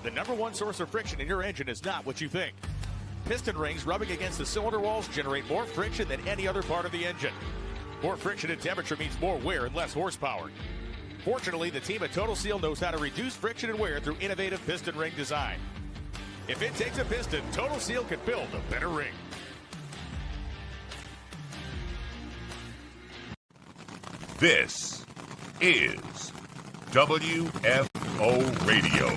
The number one source of friction in your engine is not what you think. Piston rings rubbing against the cylinder walls generate more friction than any other part of the engine. More friction and temperature means more wear and less horsepower. Fortunately, the team at Total Seal knows how to reduce friction and wear through innovative piston ring design. If it takes a piston, Total Seal can build a better ring. This is WFO Radio.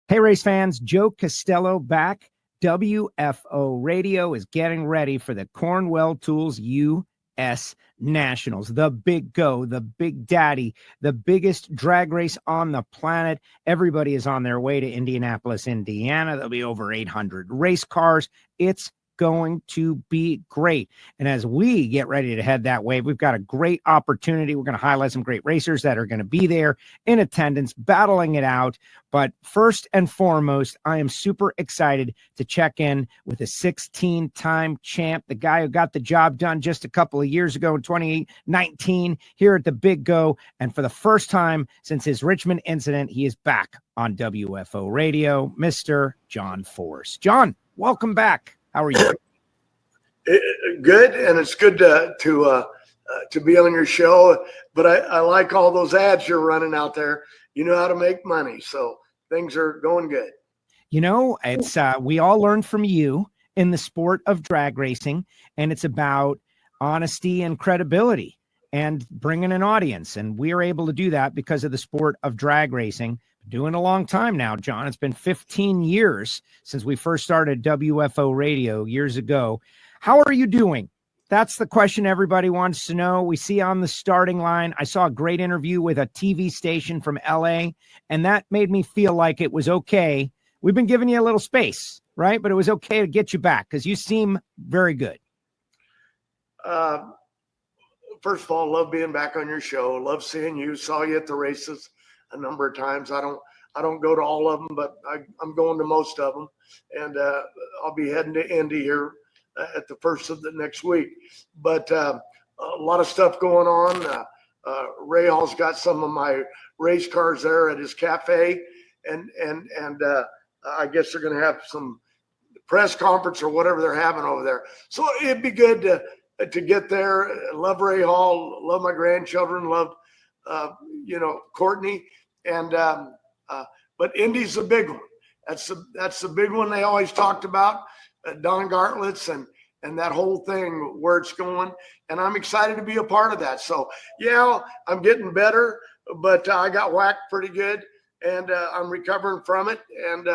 Hey, race fans, Joe Castello back. WFO Radio is getting ready for the Cornwell Tools U.S. Nationals. The big go, the big daddy, the biggest drag race on the planet. Everybody is on their way to Indianapolis, Indiana. There'll be over 800 race cars. It's going to be great. And as we get ready to head that way, we've got a great opportunity. We're going to highlight some great racers that are going to be there in attendance, battling it out. But first and foremost, I am super excited to check in with a 16-time champ, the guy who got the job done just a couple of years ago in 2019 here at the Big Go. And for the first time since his Richmond incident, he is back on WFO Radio, Mr. John Force. John, welcome back. How are you? Good, and it's good to be on your show. But I like all those ads you're running out there. You know how to make money, so things are going good. You know, it's we all learned from you in the sport of drag racing, and it's about honesty and credibility and bringing an audience. And we are able to do that because of the sport of drag racing. Doing a long time now, John. It's been 15 years since we first started WFO Radio years ago. How are you doing? That's the question everybody wants to know. We see on the starting line, I saw a great interview with a TV station from LA, and that made me feel like it was okay. We've been giving you a little space, right? But it was okay to get you back because you seem very good. First of all, love being back on your show. Love seeing you. Saw you at the races a number of times. I don't go to all of them, but I'm going to most of them, and I'll be heading to Indy here at the first of the next week. But a lot of stuff going on. Ray Hall's got some of my race cars there at his cafe, and I guess they're going to have some press conference or whatever they're having over there. So it'd be good to get there. Love Ray Hall. Love my grandchildren. Love Courtney, and but Indy's the big one. That's the big one they always talked about. Don Gartlett's and that whole thing where it's going, and I'm excited to be a part of that. So yeah, I'm getting better, but I got whacked pretty good, and I'm recovering from it. And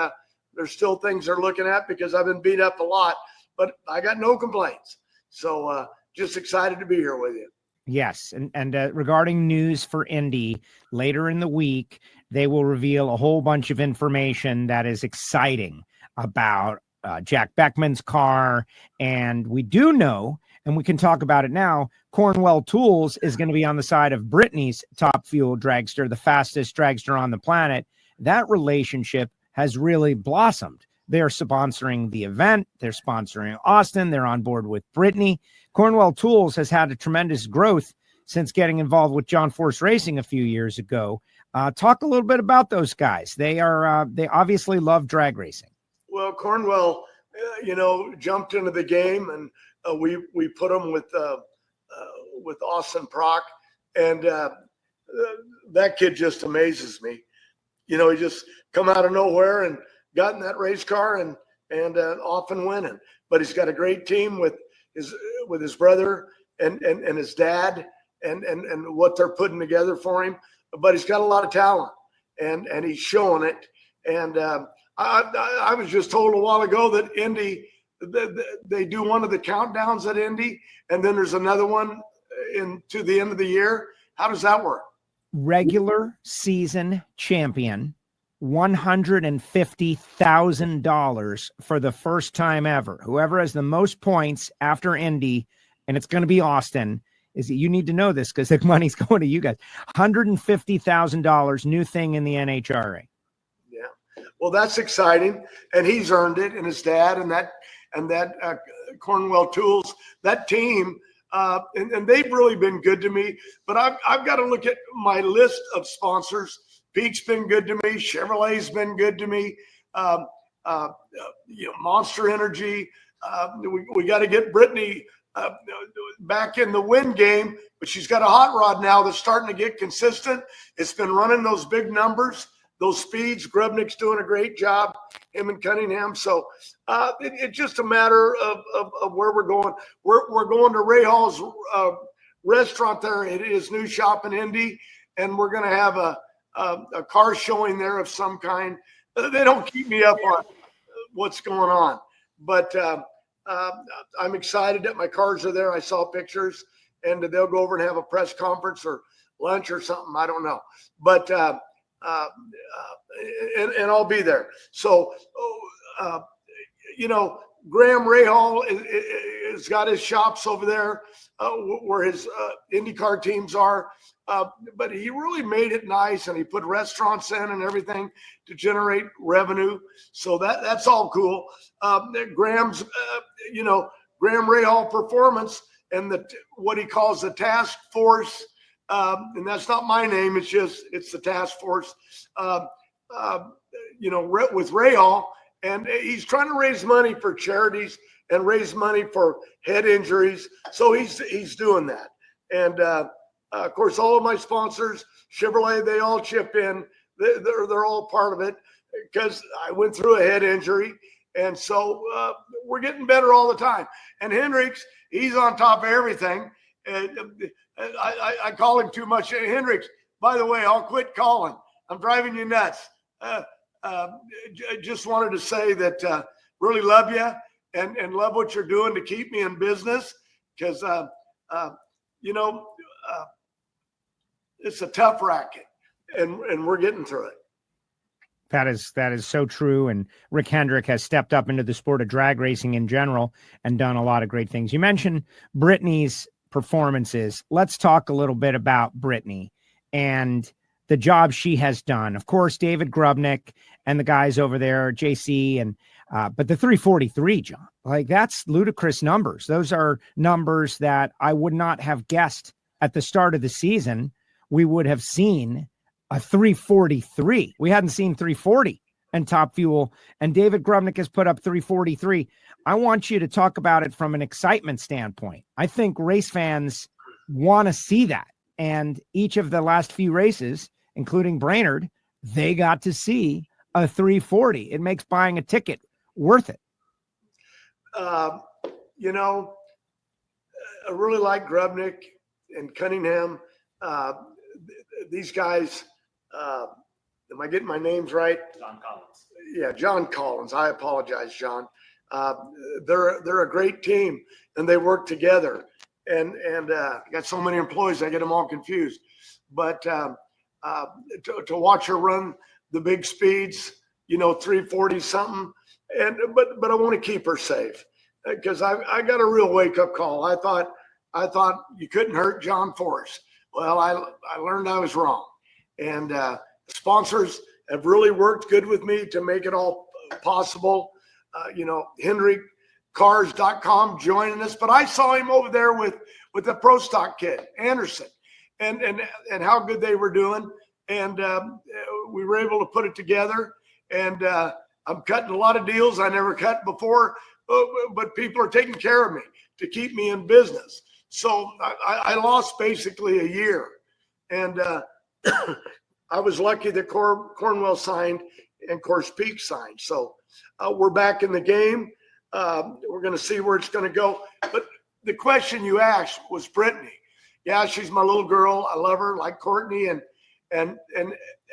there's still things they're looking at because I've been beat up a lot, but I got no complaints. So just excited to be here with you. Yes, and regarding news for Indy, later in the week, they will reveal a whole bunch of information that is exciting about Jack Beckman's car. And we do know, and we can talk about it now, Cornwell Tools is going to be on the side of Brittany's Top Fuel dragster, the fastest dragster on the planet. That relationship has really blossomed. They're sponsoring the event. They're sponsoring Austin. They're on board with Brittany. Cornwell Tools has had a tremendous growth since getting involved with John Force Racing a few years ago. Talk a little bit about those guys. They obviously love drag racing. Well, Cornwell, jumped into the game, and we put them with Austin Prock, and that kid just amazes me. He just come out of nowhere and got in that race car and off and winning. But he's got a great team with his brother and his dad and what they're putting together for him. But he's got a lot of talent, and he's showing it. And I was just told a while ago that Indy, they do one of the countdowns at Indy, and then there's another one to the end of the year. How does that work? Regular season champion, $150,000 for the first time ever. Whoever has the most points after Indy, and it's going to be Austin, is that you need to know this because the money's going to you guys. $150,000, new thing in the NHRA. Yeah, well, that's exciting, and he's earned it, and his dad, and that Cornwell Tools, that team, and they've really been good to me. But I've got to look at my list of sponsors Pete's been good to me. Chevrolet's been good to me. Monster Energy. We got to get Brittany back in the win game, but she's got a hot rod now that's starting to get consistent. It's been running those big numbers, those speeds. Grubnick's doing a great job, him and Cunningham. So it's just a matter of where we're going. We're going to Ray Hall's restaurant there at his new shop in Indy, and we're going to have a car showing there of some kind. They don't keep me up on what's going on, but I'm excited that my cars are there. I saw pictures, and they'll go over and have a press conference or lunch or something. I don't know, but and I'll be there. So, Graham Rahal has got his shops over there where his IndyCar teams are. But he really made it nice, and he put restaurants in and everything to generate revenue. So that's all cool. Graham's, Graham Rahal Performance and what he calls the task force. And that's not my name. It's the task force, with Rahal. And he's trying to raise money for charities and raise money for head injuries. So he's doing that. And, of course, all of my sponsors, Chevrolet, they all chip in. They're all part of it because I went through a head injury. And so we're getting better all the time. And Hendricks, he's on top of everything. I call him too much. Hendricks, by the way, I'll quit calling. I'm driving you nuts. Just wanted to say that really love you and love what you're doing to keep me in business because, it's a tough racket, and we're getting through it. That is so true. And Rick Hendrick has stepped up into the sport of drag racing in general and done a lot of great things. You mentioned Brittany's performances. Let's talk a little bit about Brittany and the job she has done. Of course, David Grubnick and the guys over there, JC, and but the 343, John, like that's ludicrous numbers. Those are numbers that I would not have guessed at the start of the season. We would have seen a 343. We hadn't seen 340 in Top Fuel, and David Grubnick has put up 343. I want you to talk about it from an excitement standpoint. I think race fans want to see that, and each of the last few races, including Brainerd, they got to see a 340. It makes buying a ticket worth it. I really like Grubnick and Cunningham. These guys, am I getting my names right? John Collins. Yeah, John Collins. I apologize, John. They're a great team, and they work together. And got so many employees, I get them all confused. But to watch her run the big speeds, 340 something, but I want to keep her safe because I got a real wake up call. I thought you couldn't hurt John Force. Well, I learned I was wrong. And sponsors have really worked good with me to make it all possible. HendrickCars.com joining us, but I saw him over there with the Pro Stock kid, Anderson, and how good they were doing. And we were able to put it together. And I'm cutting a lot of deals I never cut before, but people are taking care of me to keep me in business. So I lost basically a year, and I was lucky that Cornwell signed and Course Peak signed. So we're back in the game. We're going to see where it's going to go. But the question you asked was Brittany. Yeah, she's my little girl. I love her like Courtney and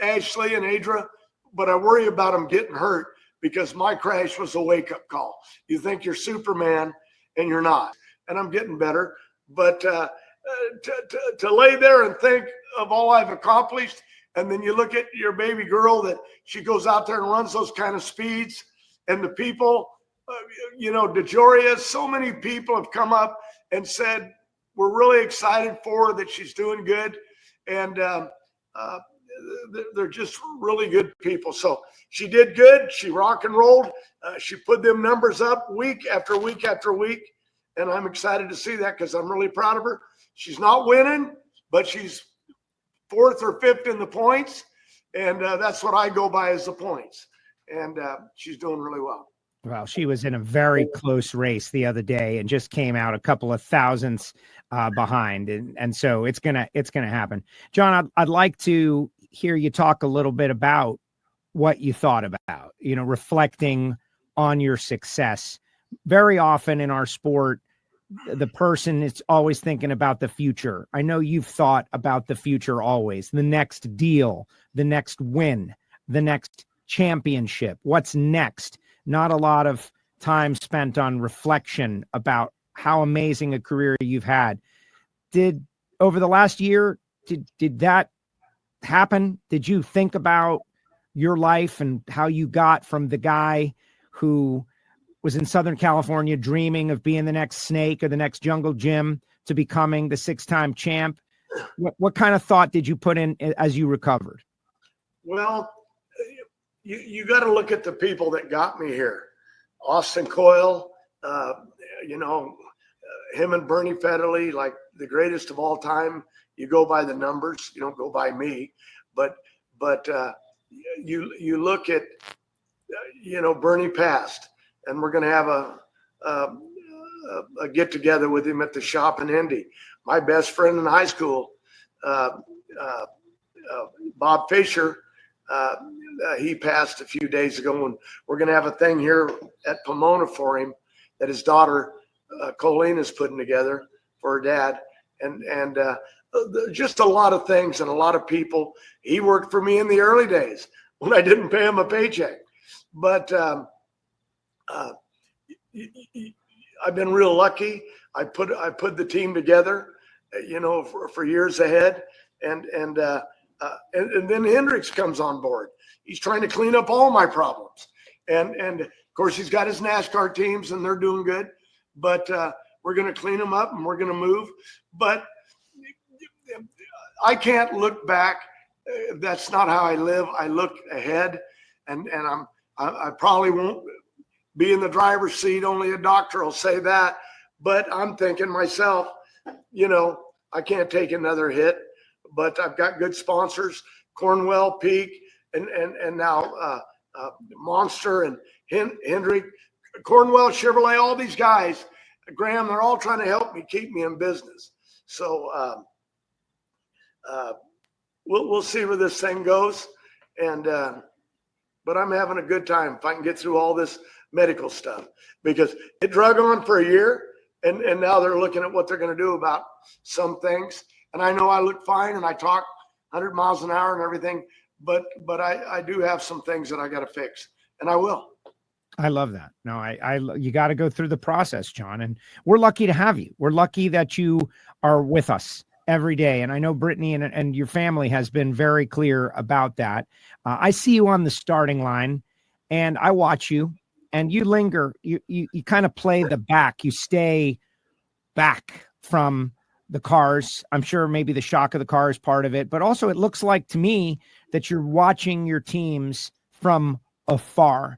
Ashley and Adra. But I worry about them getting hurt because my crash was a wake-up call. You think you're Superman, and you're not. And I'm getting better. But to lay there and think of all I've accomplished, and then you look at your baby girl that she goes out there and runs those kind of speeds, and the people, DeJoria, so many people have come up and said, we're really excited for her that she's doing good. And they're just really good people. So she did good. She rock and rolled. She put them numbers up week after week after week. And I'm excited to see that because I'm really proud of her. She's not winning, but she's 4th or 5th in the points. And that's what I go by as the points. And she's doing really well. Well, she was in a very close race the other day and just came out a couple of thousandths behind. And so it's gonna happen. John, I'd like to hear you talk a little bit about what you thought about, reflecting on your success. Very often in our sport, the person is always thinking about the future. I know you've thought about the future always, the next deal, the next win, the next championship. What's next? Not a lot of time spent on reflection about how amazing a career you've had. Over the last year, did that happen? Did you think about your life and how you got from the guy who was in Southern California dreaming of being the next Snake or the next Jungle Jim to becoming the 6-time champ? What kind of thought did you put in as you recovered? Well, you got to look at the people that got me here. Austin Coyle, him and Bernie Federle, like the greatest of all time. You go by the numbers, you don't go by me. But you look at, Bernie passed, and we're going to have a get together with him at the shop in Indy. My best friend in high school, Bob Fisher, he passed a few days ago, and we're going to have a thing here at Pomona for him that his daughter Colleen is putting together for her dad, and just a lot of things and a lot of people. He worked for me in the early days when I didn't pay him a paycheck, but I've been real lucky. I put the team together, for years ahead, and then Hendricks comes on board. He's trying to clean up all my problems, and of course he's got his NASCAR teams and they're doing good, but we're going to clean them up and we're going to move. But I can't look back. That's not how I live. I look ahead, and I probably won't be in the driver's seat. Only a doctor will say that. But I'm thinking myself, I can't take another hit. But I've got good sponsors, Cornwell, Peak, and now Monster and Hendrick, Cornwell, Chevrolet, all these guys, Graham, they're all trying to help me, keep me in business. So we'll see where this thing goes. But I'm having a good time if I can get through all this medical stuff, because it drug on for a year, and now they're looking at what they're going to do about some things. And I know I look fine and I talk 100 miles an hour and everything, but I do have some things that I got to fix, and I will. I love that. No, you got to go through the process, John, and we're lucky to have you. We're lucky that you are with us every day. And I know Brittany and your family has been very clear about that. I see you on the starting line and I watch you, and you linger. You kind of play the back. You stay back from the cars. I'm sure maybe the shock of the car is part of it, but also it looks like to me that you're watching your teams from afar.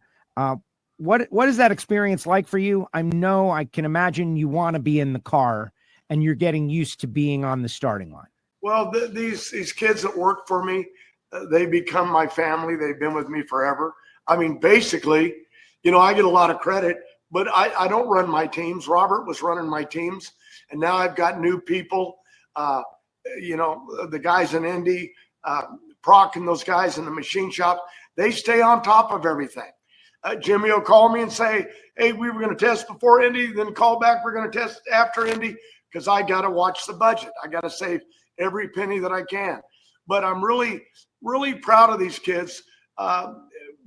What is that experience like for you? I can imagine you want to be in the car and you're getting used to being on the starting line. Well, these kids that work for me, they become my family. They've been with me forever. I mean, basically, I get a lot of credit, but I don't run my teams. Robert was running my teams, and now I've got new people, the guys in Indy, Prock and those guys in the machine shop. They stay on top of everything. Jimmy will call me and say, hey, we were going to test before Indy, then call back, we're going to test after Indy, because I got to watch the budget. I got to save every penny that I can. But I'm really, really proud of these kids,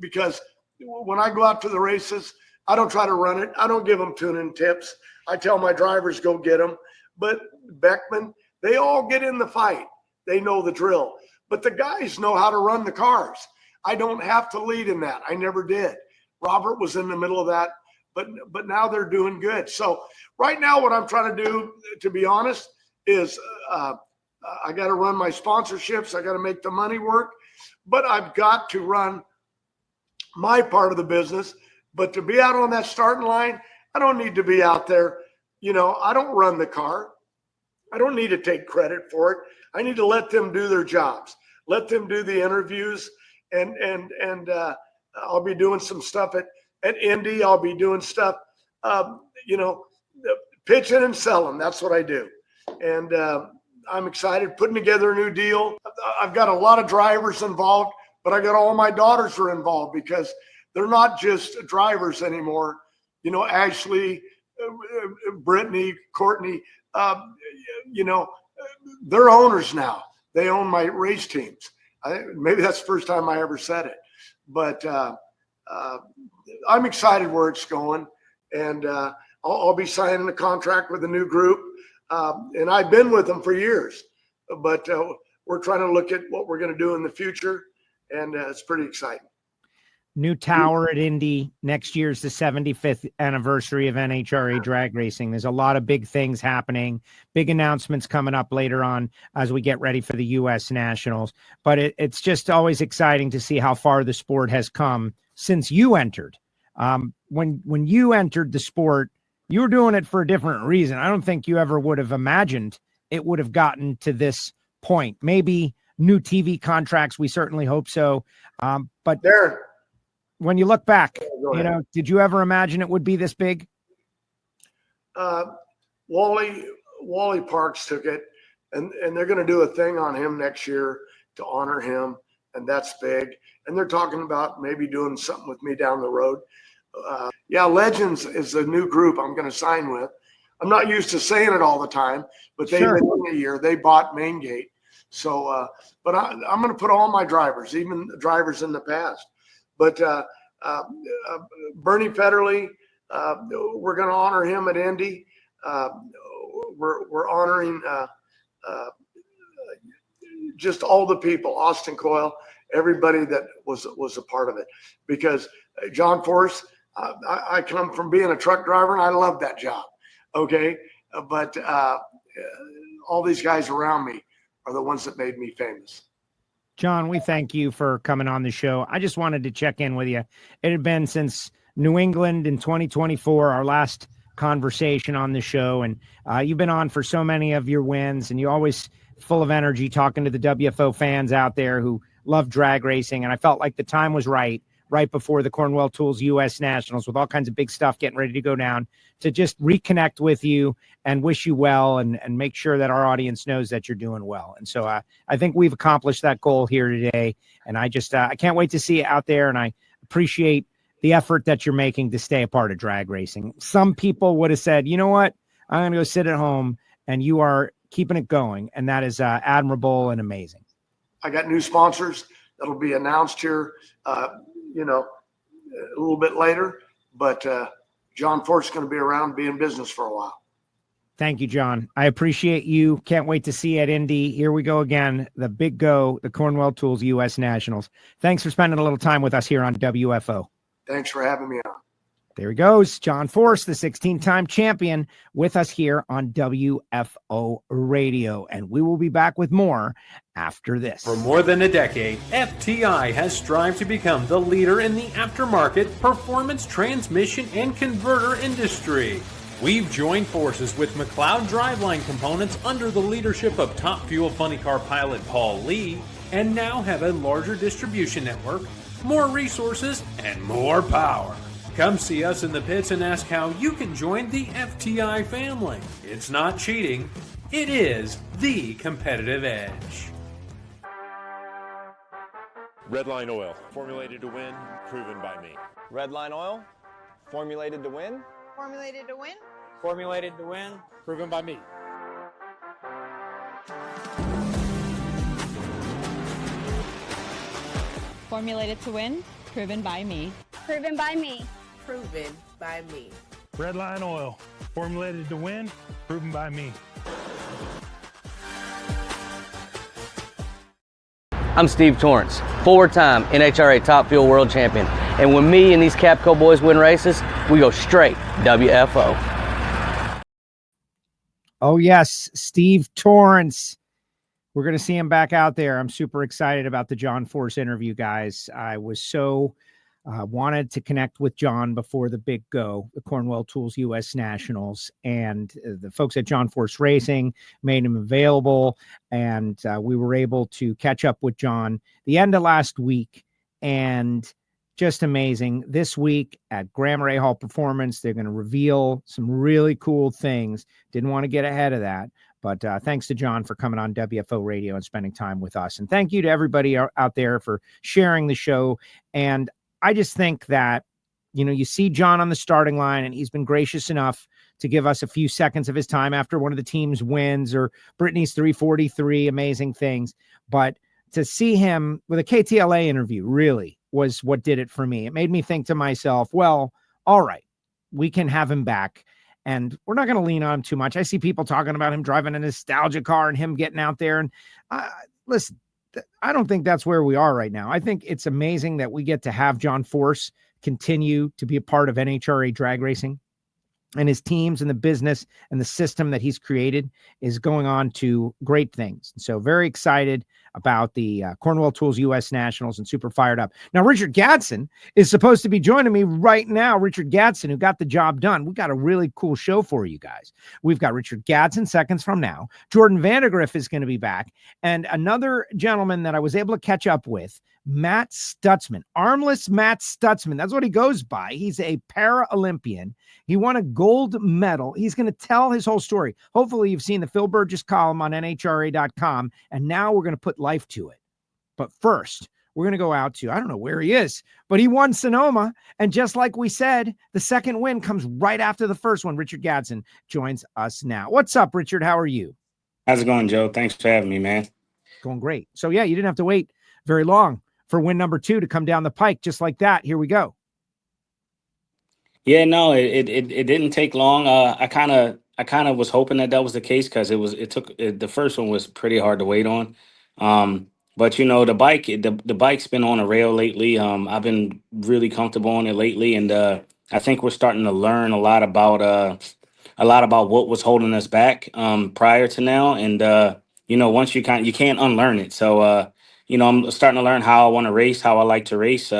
because when I go out to the races, I don't try to run it. I don't give them tune-in tips. I tell my drivers, go get them. But Beckman, they all get in the fight. They know the drill. But the guys know how to run the cars. I don't have to lead in that. I never did. Robert was in the middle of that, but now they're doing good. So right now what I'm trying to do, to be honest, is I got to run my sponsorships. I got to make the money work, but I've got to run my part of the business. But to be out on that starting line, I don't need to be out there. I don't run the car. I don't need to take credit for it. I need to let them do their jobs. let them do the interviews, and I'll be doing some stuff at Indy. I'll be doing stuff, pitching and selling. That's what I do. And I'm excited, putting together a new deal. I've got a lot of drivers involved, but I got all my daughters are involved because they're not just drivers anymore. Ashley, Brittany, Courtney, they're owners now. They own my race teams. Maybe that's the first time I ever said it, but I'm excited where it's going, and I'll be signing a contract with a new group, and I've been with them for years, but we're trying to look at what we're going to do in the future, and it's pretty exciting. New tower at Indy. Next year's the 75th anniversary of NHRA Drag Racing. There's a lot of big things happening, big announcements coming up later on as we get ready for the U.S. Nationals. But it's just always exciting to see how far the sport has come since you entered. When you entered the sport, you were doing it for a different reason. I don't think you ever would have imagined it would have gotten to this point. Maybe new TV contracts. We certainly hope so. But Darren, when you look back, did you ever imagine it would be this big? Wally Parks took it, and they're going to do a thing on him next year to honor him, and that's big. And they're talking about maybe doing something with me down the road. Legends is a new group I'm going to sign with. I'm not used to saying it all the time, but they've been in a year. They bought Main Gate. So, but I'm going to put all my drivers, even the drivers in the past. But Bernie Federley, we're going to honor him at Indy. We're honoring just all the people, Austin Coyle, everybody that was a part of it. Because John Force, I come from being a truck driver, and I love that job. Okay, but all these guys around me are the ones that made me famous. John, we thank you for coming on the show. I just wanted to check in with you. It had been since New England in 2024, our last conversation on the show. And you've been on for so many of your wins, and you're always full of energy talking to the WFO fans out there who love drag racing. And I felt like the time was right before the Cornwell Tools U.S. Nationals, with all kinds of big stuff getting ready to go down, to just reconnect with you and wish you well and make sure that our audience knows that you're doing well. And so I think we've accomplished that goal here today. And I just I can't wait to see you out there. And I appreciate the effort that you're making to stay a part of drag racing. Some people would have said, you know what, I'm going to go sit at home, and you are keeping it going. And that is admirable and amazing. I got new sponsors that'll be announced here, a little bit later, but John Fort's going to be around, be in business for a while. Thank you, John. I appreciate you. Can't wait to see you at Indy. Here we go again. The big go, the Cornwell Tools U.S. Nationals. Thanks for spending a little time with us here on WFO. Thanks for having me on. There he goes. John Force, the 16-time champion, with us here on WFO Radio. And we will be back with more after this. For more than a decade, FTI has strived to become the leader in the aftermarket performance transmission and converter industry. We've joined forces with McLeod Driveline Components under the leadership of Top Fuel Funny Car pilot Paul Lee, and now have a larger distribution network, more resources, and more power. Come see us in the pits and ask how you can join the FTI family. It's not cheating, it is the competitive edge. Redline Oil, formulated to win, proven by me. Redline Oil, formulated to win. Formulated to win. Formulated to win, proven by me. Formulated to win, proven by me. Proven by me. Proven by me. Redline Oil, formulated to win, proven by me. I'm Steve Torrence, four-time NHRA Top Fuel World Champion. And when me and these Capco boys win races, we go straight WFO. Oh, yes, Steve Torrence. We're going to see him back out there. I'm super excited about the John Force interview, guys. I was so wanted to connect with John before the big go, the Cornwell Tools U.S. Nationals, and the folks at John Force Racing made him available, and we were able to catch up with John the end of last week, and just amazing. This week at Grand Marais Hall Performance, they're going to reveal some really cool things. Didn't want to get ahead of that, but thanks to John for coming on WFO Radio and spending time with us, and thank you to everybody out there for sharing the show. And I just think that, you see John on the starting line, and he's been gracious enough to give us a few seconds of his time after one of the team's wins or Brittany's 343, amazing things. But to see him with a KTLA interview really was what did it for me. It made me think to myself, well, all right, we can have him back, and we're not going to lean on him too much. I see people talking about him driving a nostalgia car and him getting out there. And listen, I don't think that's where we are right now. I think it's amazing that we get to have John Force continue to be a part of NHRA drag racing, and his teams and the business and the system that he's created is going on to great things. So very excited about the Cornwell Tools U.S. Nationals and super fired up. Now, Richard Gadson is supposed to be joining me right now. Richard Gadson, who got the job done. We've got a really cool show for you guys. We've got Richard Gadson seconds from now. Jordan Vandergriff is going to be back. And another gentleman that I was able to catch up with, Matt Stutzman, armless Matt Stutzman. That's what he goes by. He's a Paralympian. He won a gold medal. He's going to tell his whole story. Hopefully you've seen the Phil Burgess column on NHRA.com, and now we're going to put life to it. But first, we're going to go out to, I don't know where he is, but he won Sonoma. And just like we said, the second win comes right after the first one. Richard Gadson joins us now. What's up, Richard? How are you? How's it going, Joe? Thanks for having me, man. Going great. So yeah, you didn't have to wait very long for win number 2 to come down the pike just like that. Here we go. Yeah, no, it didn't take long. I kind of was hoping that was the case, because the first one was pretty hard to wait on. But the bike's been on a rail lately. I've been really comfortable on it lately, and I think we're starting to learn a lot about what was holding us back prior to now. And once you can't unlearn it. So I'm starting to learn how I want to race, how I like to race.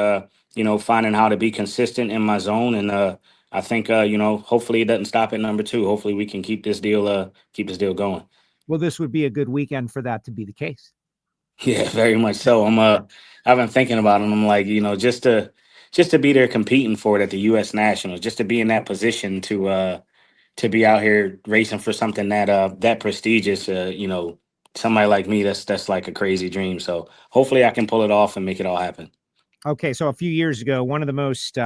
Finding how to be consistent in my zone, and I think hopefully it doesn't stop at number 2. Hopefully we can keep this deal going. Well, this would be a good weekend for that to be the case. Yeah, very much so. I've been thinking about it. And I'm like, just to be there competing for it at the U.S. Nationals, just to be in that position to be out here racing for something that prestigious. Somebody like me, that's like a crazy dream. So hopefully I can pull it off and make it all happen. Okay, so a few years ago, one of the most,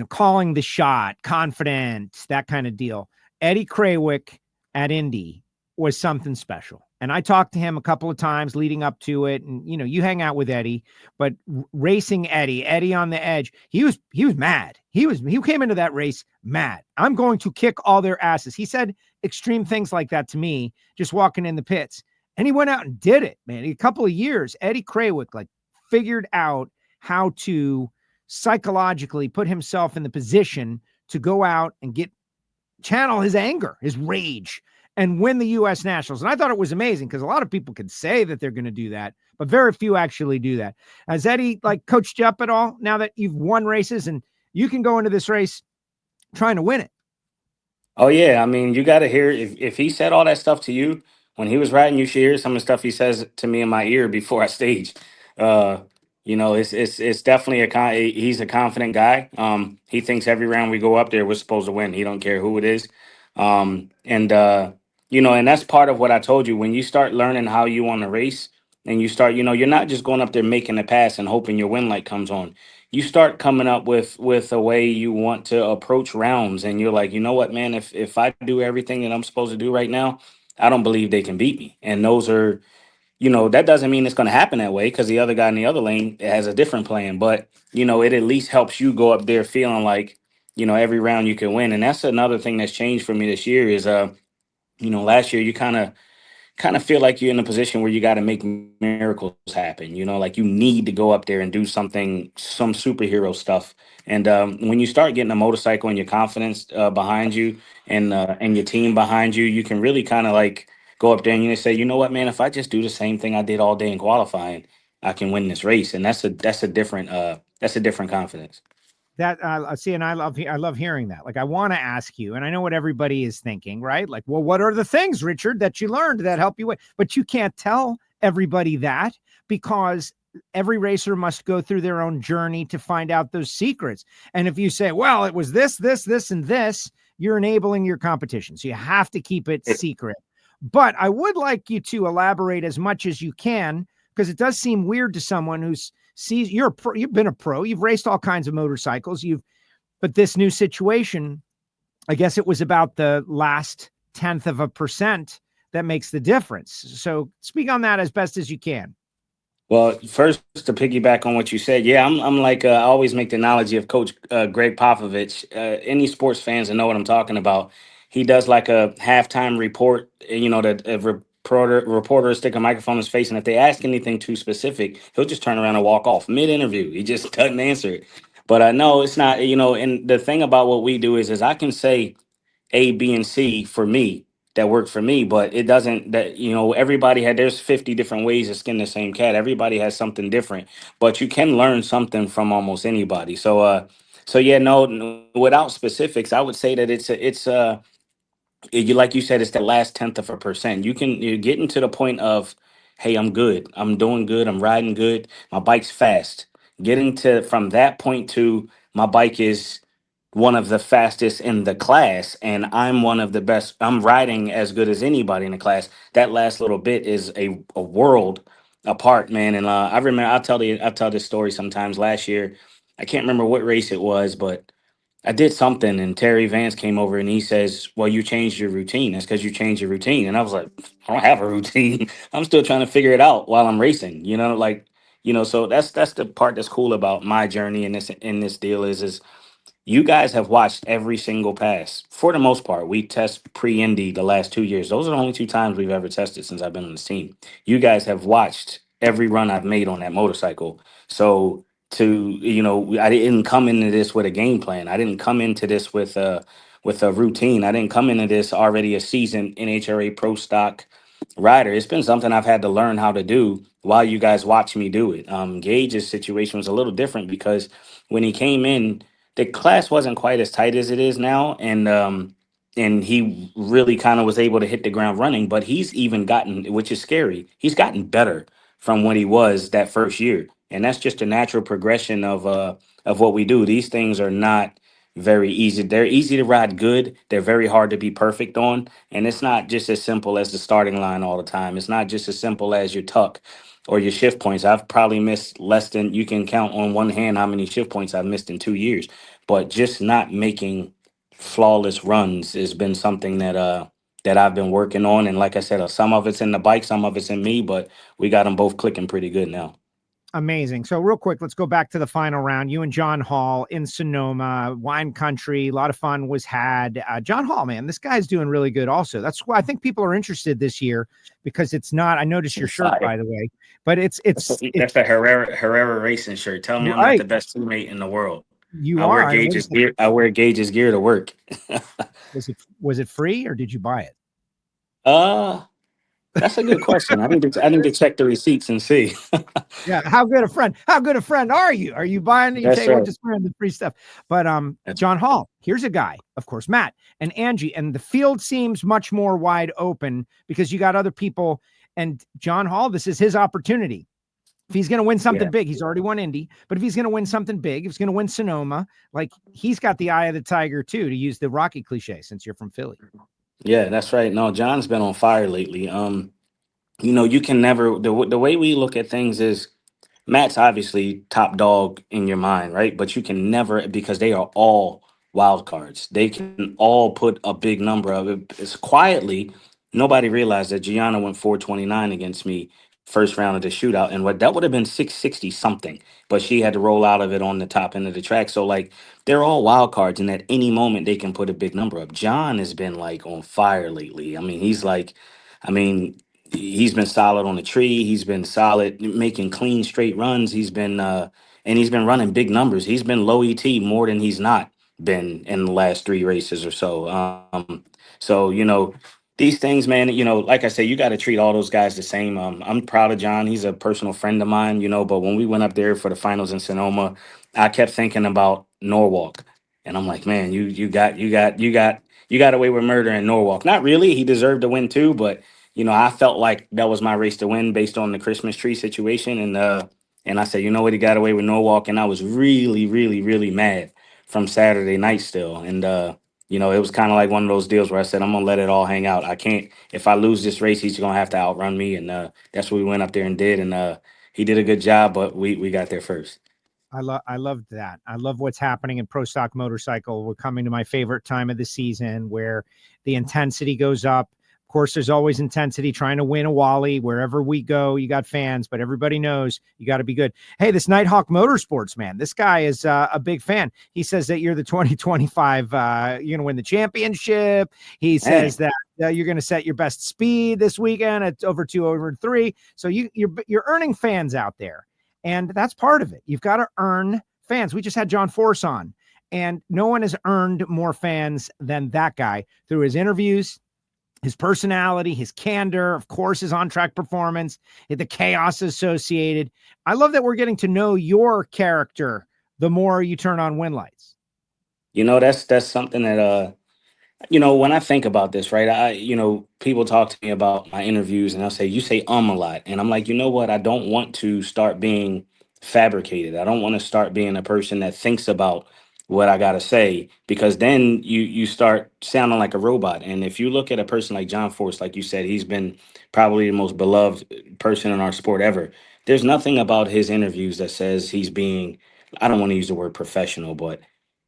calling the shot, confident, that kind of deal, Eddie Krawick at Indy was something special. And I talked to him a couple of times leading up to it. And, you hang out with Eddie, but racing Eddie on the edge, he was mad. He came into that race mad. I'm going to kick all their asses. He said extreme things like that to me, just walking in the pits. And he went out and did it, man. A couple of years, Eddie Krawick, figured out how to psychologically put himself in the position to go out and channel his anger, his rage, and win the U.S. Nationals. And I thought it was amazing, because a lot of people can say that they're going to do that, but very few actually do that. Has Eddie coached you up at all now that you've won races and you can go into this race trying to win it? Oh yeah. I mean, you got to hear, if he said all that stuff to you when he was riding, you should hear some of the stuff he says to me in my ear before I stage. It's definitely he's a confident guy. He thinks every round we go up there, we're supposed to win. He don't care who it is. And that's part of what I told you. When you start learning how you want to race, and you start, you're not just going up there making a pass and hoping your win light comes on. You start coming up with a way you want to approach rounds. And you're like, you know what, man, if I do everything that I'm supposed to do right now, I don't believe they can beat me. And those are, that doesn't mean it's going to happen that way, because the other guy in the other lane has a different plan. But, it at least helps you go up there feeling like, every round you can win. And that's another thing that's changed for me this year is, last year you kind of feel like you're in a position where you got to make miracles happen. Like you need to go up there and do some superhero stuff. And when you start getting a motorcycle and your confidence behind you and your team behind you, you can really kind of go up there and say, you know what, man, if I just do the same thing I did all day in qualifying, I can win this race. And that's a different that's a different confidence. That see, and I love hearing that. Like, I want to ask you, and I know what everybody is thinking, right? Like, well, what are the things, Richard, that you learned that help you? But you can't tell everybody that, because every racer must go through their own journey to find out those secrets. And if you say, well, it was this, and this, you're enabling your competition. So you have to keep it secret. But I would like you to elaborate as much as you can, because it does seem weird to someone who's sees you've been a pro, you've raced all kinds of motorcycles, but this new situation, I guess it was about the last 0.1% that makes the difference. So speak on that as best as you can. Well, first, to piggyback on what you said, yeah, I'm like, I always make the analogy of Coach Greg Popovich. Any sports fans that know what I'm talking about, he does like a halftime report, that reporter stick a microphone in his face, and if they ask anything too specific, he'll just turn around and walk off mid-interview. He just doesn't answer it. But I know it's not, and the thing about what we do is I can say A, B, and C for me that work for me, but it doesn't, there's 50 different ways to skin the same cat. Everybody has something different, but you can learn something from almost anybody. So yeah, no, without specifics, I would say that like you said, it's the last 0.1%. You're getting to the point of, hey, I'm good. I'm doing good. I'm riding good. My bike's fast. Getting to from that point to my bike is one of the fastest in the class, and I'm one of the best. I'm riding as good as anybody in the class. That last little bit is a world apart, man. And I remember I'll tell this story sometimes. Last year, I can't remember what race it was, but I did something, and Terry Vance came over and he says, well, you changed your routine. That's because you changed your routine. And I was like, I don't have a routine. I'm still trying to figure it out while I'm racing, so that's the part that's cool about my journey in this deal is you guys have watched every single pass. For the most part, we test pre-Indy the last 2 years. Those are the only 2 times we've ever tested since I've been on this team. You guys have watched every run I've made on that motorcycle. So I didn't come into this with a game plan. I didn't come into this with a routine. I didn't come into this already a seasoned NHRA Pro Stock rider. It's been something I've had to learn how to do while you guys watch me do it. Gage's situation was a little different because when he came in, the class wasn't quite as tight as it is now, and he really kind of was able to hit the ground running. But he's even gotten, which is scary, he's gotten better from what he was that first year, and that's just a natural progression of what we do. These things are not very easy. They're easy to ride good. They're very hard to be perfect on, and it's not just as simple as the starting line all the time. It's not just as simple as your tuck or your shift points. I've probably missed less than, you can count on one hand how many shift points I've missed in 2 years. But just not making flawless runs has been something that I've been working on. And like I said, some of it's in the bike, some of it's in me, but we got them both clicking pretty good now. Amazing. So real quick, let's go back to the final round. You and John Hall in Sonoma, wine country. A lot of fun was had. John Hall, man, this guy's doing really good also. That's why I think people are interested this year, because it's not, I noticed your shirt, by the way, but it's that's a Herrera racing shirt. Tell me I'm not the best teammate in the world. You are. I wear Gage's gear to work. Was it free or did you buy it? That's a good question. I need to check the receipts and see. Yeah, how good a friend are you? Are you buying? You say, well, just wearing the free stuff. But John Hall, here's a guy, of course, Matt and Angie, and the field seems much more wide open because you got other people. And John Hall, this is his opportunity. If he's going to win something big, he's already won Indy, but if he's going to win something big, if he's going to win Sonoma, like, he's got the eye of the tiger too, to use the Rocky cliche, since you're from Philly. Yeah, that's right. No, John's been on fire lately. You can never, the way we look at things is Matt's obviously top dog in your mind, right? But you can never, because they are all wild cards. They can all put a big number of it. It's quietly, nobody realized that Gianna went 429 against me first round of the shootout, and that would have been 660 something, but she had to roll out of it on the top end of the track. So like, they're all wild cards, and at any moment they can put a big number up. John has been like on fire lately. He's been solid on the tree. He's been solid making clean straight runs. He's been running big numbers. He's been low ET more than he's not been in the last 3 races or so. These things, man, like I say, you got to treat all those guys the same. I'm proud of John. He's a personal friend of mine, but when we went up there for the finals in Sonoma, I kept thinking about Norwalk, and I'm like, man, you got away with murder in Norwalk. Not really. He deserved to win too, but I felt like that was my race to win based on the Christmas tree situation, and I said, you know what, he got away with Norwalk, and I was really, really, really mad from Saturday night still, and it was kind of like one of those deals where I said, I'm gonna let it all hang out. I can't. If I lose this race, he's gonna have to outrun me, and that's what we went up there and did, and he did a good job, but we got there first. I loved that. I love what's happening in pro stock motorcycle. We're coming to my favorite time of the season where the intensity goes up. Of course, there's always intensity trying to win a Wally. Wherever we go, you got fans, but everybody knows you got to be good. Hey, this Nighthawk Motorsports, man, this guy is a big fan. He says that you're the 2025, you're going to win the championship. He says that you're going to set your best speed this weekend at over 2 over 3. So you're earning fans out there. And that's part of it. You've got to earn fans. We just had John Force on, and no one has earned more fans than that guy through his interviews, his personality, his candor, of course, his on-track performance, the chaos associated. I love that we're getting to know your character the more you turn on win lights. That's something that when I think about this, right, people talk to me about my interviews and they'll say, you say a lot. And I'm like, you know what? I don't want to start being fabricated. I don't want to start being a person that thinks about what I got to say, because then you start sounding like a robot. And if you look at a person like John Force, like you said, he's been probably the most beloved person in our sport ever. There's nothing about his interviews that says he's being, I don't want to use the word professional, but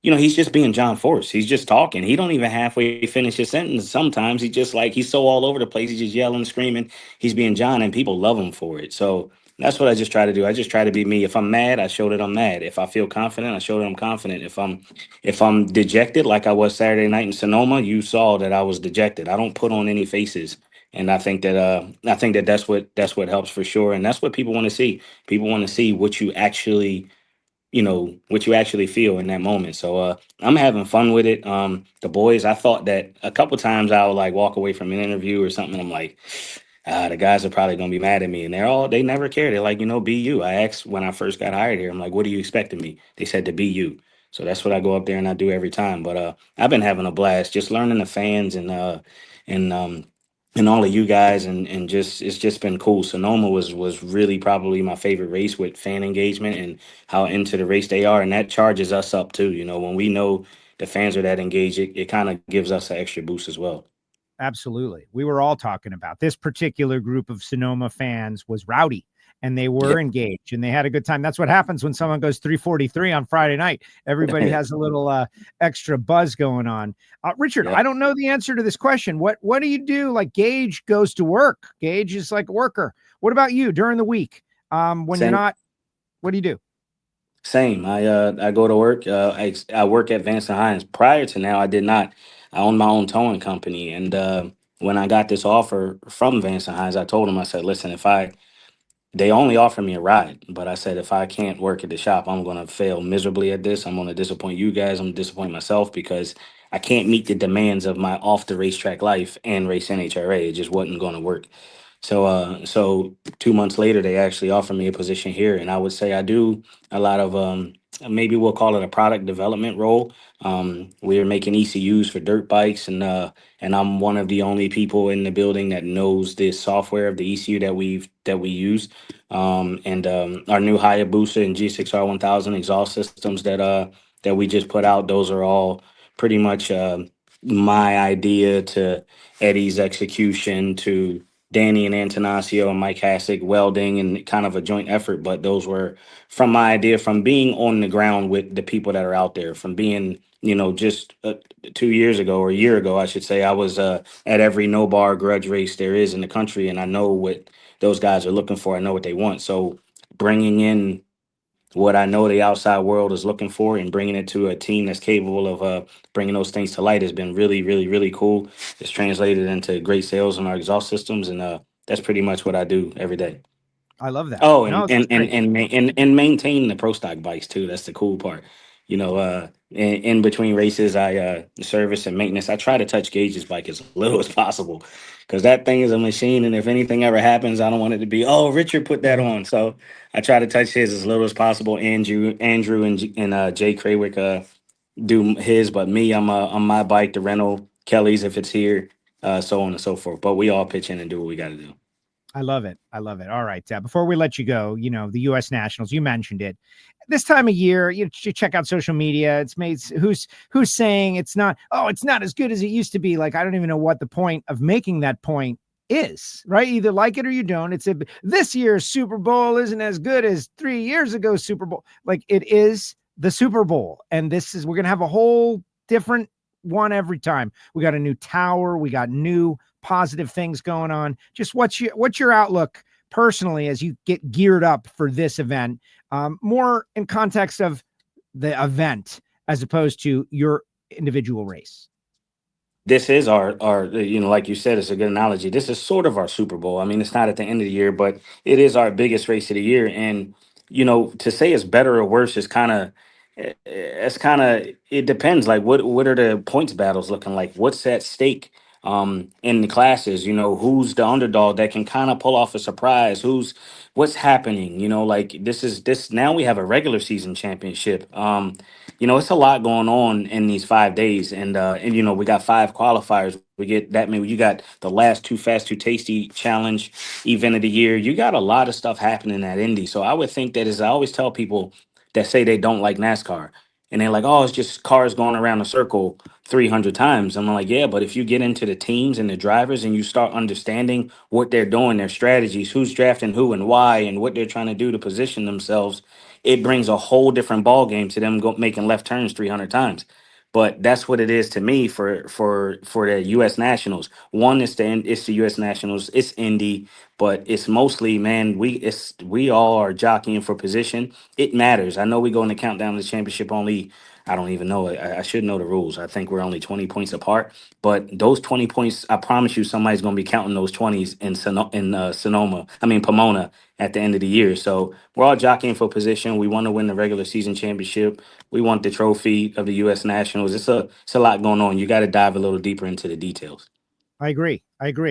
he's just being John Force. He's just talking. He don't even halfway finish his sentence. Sometimes he's so all over the place. He's just yelling, screaming. He's being John, and people love him for it. So that's what I just try to do. I just try to be me. If I'm mad, I show that I'm mad. If I feel confident, I show that I'm confident. If I'm dejected, like I was Saturday night in Sonoma, you saw that I was dejected. I don't put on any faces. And I think that that's what helps for sure. And that's what people want to see. People want to see what you actually feel in that moment. So I'm having fun with it. The boys, I thought that a couple times I would like walk away from an interview or something. I'm like, the guys are probably going to be mad at me. And they never care. They're like, be you. I asked when I first got hired here, I'm like, what do you expect of me? They said to be you. So that's what I go up there and I do every time. But I've been having a blast just learning the fans and all of you guys, and just it's just been cool. Sonoma was really probably my favorite race with fan engagement and how into the race they are, and that charges us up too. When we know the fans are that engaged, it kind of gives us an extra boost as well. Absolutely. We were all talking about this particular group of Sonoma fans was rowdy, and they were engaged, and they had a good time. That's what happens when someone goes 343 on Friday night. Everybody has a little extra buzz going on. Richard, I don't know the answer to this question. What do you do? Like Gage goes to work. Gage is like a worker. What about you during the week? When you're not, what do you do? Same. I go to work. I work at Vance & Hines. Prior to now, I did not. I own my own towing company. And when I got this offer from Vance & Hines, I told them, I said, listen, they only offered me a ride, but I said, if I can't work at the shop, I'm going to fail miserably at this. I'm going to disappoint you guys. I'm going to disappoint myself because I can't meet the demands of my off the racetrack life and race NHRA. It just wasn't going to work. So 2 months later, they actually offered me a position here. And I would say I do a lot of, maybe we'll call it a product development role. We're making ECUs for dirt bikes, and I'm one of the only people in the building that knows the software of the ECU that we use. Our new Hayabusa and G6R1000 exhaust systems that we just put out, those are all pretty much my idea to Eddie's execution to Danny and Antonaccio and Mike Hassick welding, and kind of a joint effort. But those were from my idea, from being on the ground with the people that are out there, from being, just 2 years ago, or a year ago, I should say, I was at every no bar grudge race there is in the country. And I know what those guys are looking for. I know what they want. So bringing in what I know the outside world is looking for and bringing it to a team that's capable of bringing those things to light has been really, really, really cool. It's translated into great sales on our exhaust systems, and that's pretty much what I do every day. I love that. Oh, and maintain the pro stock bikes too. That's the cool part. in between races, I service and maintenance. I try to touch Gage's bike as little as possible because that thing is a machine. And if anything ever happens, I don't want it to be, oh, Richard put that on. So I try to touch his as little as possible. Andrew and Jay Craywick do his, but me, I'm on my bike, the rental, Kelly's if it's here, so on and so forth. But we all pitch in and do what we got to do. I love it. I love it. All right. Before we let you go, the U.S. Nationals, you mentioned it. This time of year, you check out social media. It's made who's saying it's not as good as it used to be. Like, I don't even know what the point of making that point is, right? Either like it or you don't. It's this year's Super Bowl isn't as good as 3 years ago Super Bowl. Like, it is the Super Bowl. And we're going to have a whole different one every time. We got a new tower. We got new positive things going on. Just what's your outlook personally as you get geared up for this event, more in context of the event as opposed to your individual race? This is our like you said, it's a good analogy. This is sort of our Super Bowl. I mean, it's not at the end of the year, but it is our biggest race of the year. And, to say it's better or worse is it depends. Like, what are the points battles looking like? What's at stake in the classes? Who's the underdog that can kind of pull off a surprise? What's happening? Like this now we have a regular season championship. It's a lot going on in these 5 days, and we got 5 qualifiers. We get that many. You got the last Too Fast, Too Tasty challenge event of the year. You got a lot of stuff happening at Indy. So I would think that, as I always tell people that say they don't like NASCAR, and they're like, oh, it's just cars going around a circle 300 times. I'm like, yeah, but if you get into the teams and the drivers and you start understanding what they're doing, their strategies, who's drafting who and why, and what they're trying to do to position themselves, it brings a whole different ball game to them making left turns 300 times. But that's what it is to me for the U.S. Nationals. One, it's the U.S. Nationals. It's Indy, but it's mostly, man, we all are jockeying for position. It matters. I know we go in the countdown to the championship only. I don't even know. I should know the rules. I think we're only 20 points apart. But those 20 points, I promise you, somebody's going to be counting those 20s in Pomona at the end of the year. So we're all jockeying for position. We want to win the regular season championship. We want the trophy of the U.S. Nationals. It's a lot going on. You got to dive a little deeper into the details. I agree.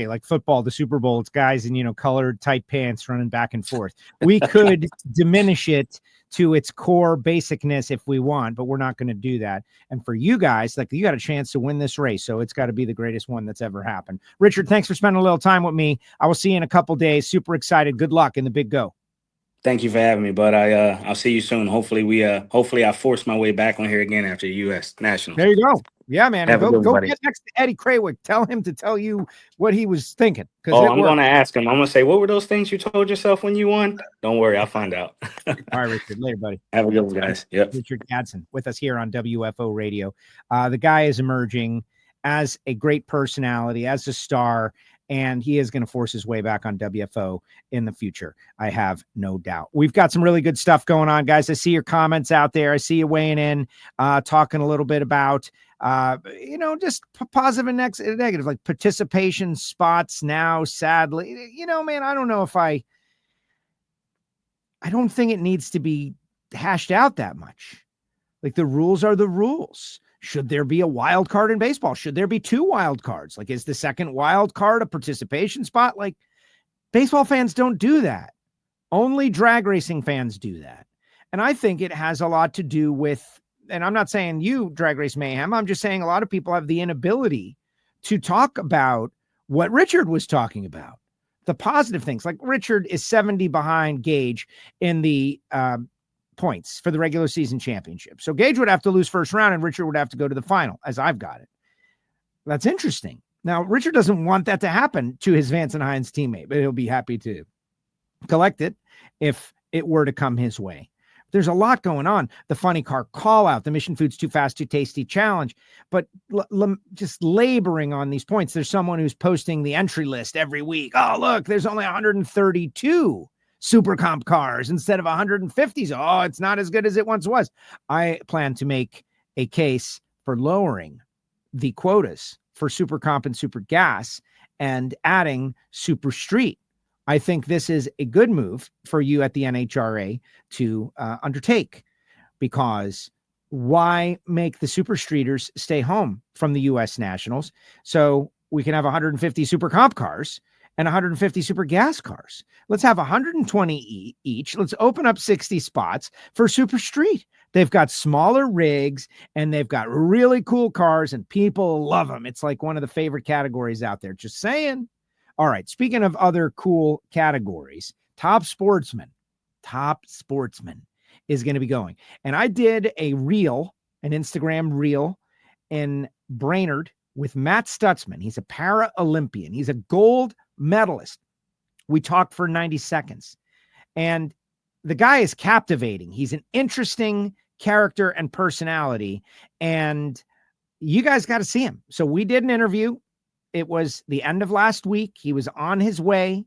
Like football, the Super Bowl, it's guys in, colored tight pants running back and forth. We could diminish it to its core basicness if we want, but we're not going to do that. And for you guys, like, you got a chance to win this race. So it's got to be the greatest one that's ever happened. Richard, thanks for spending a little time with me. I will see you in a couple days. Super excited. Good luck in the big go. Thank you for having me, bud. I'll see you soon. Hopefully I force my way back on here again after the U.S. Nationals. There you go. Yeah, man. Go get next to Eddie Craywick. Tell him to tell you what he was thinking. I'm going to ask him. I'm going to say, what were those things you told yourself when you won? Don't worry. I'll find out. All right, Richard. Later, buddy. Have a good one, guys. Yep. Richard Gadson with us here on WFO Radio. The guy is emerging as a great personality, as a star, and he is going to force his way back on WFO in the future. I have no doubt. We've got some really good stuff going on, guys. I see your comments out there. I see you weighing in, talking a little bit about, just positive and negative, like participation spots now, sadly. Man, I don't know if I don't think it needs to be hashed out that much. Like, the rules are the rules. Should there be a wild card in baseball? Should there be 2 wild cards? Like, is the second wild card a participation spot? Like, baseball fans don't do that. Only drag racing fans do that. And I think it has a lot to do with, and I'm not saying you, Drag Race Mayhem, I'm just saying a lot of people have the inability to talk about what Richard was talking about, the positive things. Like, Richard is 70 behind Gage in the points for the regular season championship. So Gage would have to lose first round and Richard would have to go to the final, as I've got it. That's interesting. Now, Richard doesn't want that to happen to his Vance and Hines teammate, but he'll be happy to collect it if it were to come his way. There's a lot going on. The funny car call out, the Mission Foods Too Fast, Too Tasty challenge, but just laboring on these points. There's someone who's posting the entry list every week. Oh, look, there's only 132 super comp cars instead of 150s. Oh, it's not as good as it once was. I plan to make a case for lowering the quotas for super comp and super gas and adding super street. I think this is a good move for you at the NHRA to undertake, because why make the super streeters stay home from the U.S. Nationals so we can have 150 super comp cars and 150 super gas cars? Let's have 120 each. Let's open up 60 spots for super street. They've got smaller rigs and they've got really cool cars and people love them. It's like one of the favorite categories out there. Just saying. All right. Speaking of other cool categories, Top Sportsman is going to be going. And I did an Instagram reel in Brainerd with Matt Stutzman. He's a Paralympian. He's a gold medalist. We talked for 90 seconds. And the guy is captivating. He's an interesting character and personality. And you guys got to see him. So we did an interview. It was the end of last week. He was on his way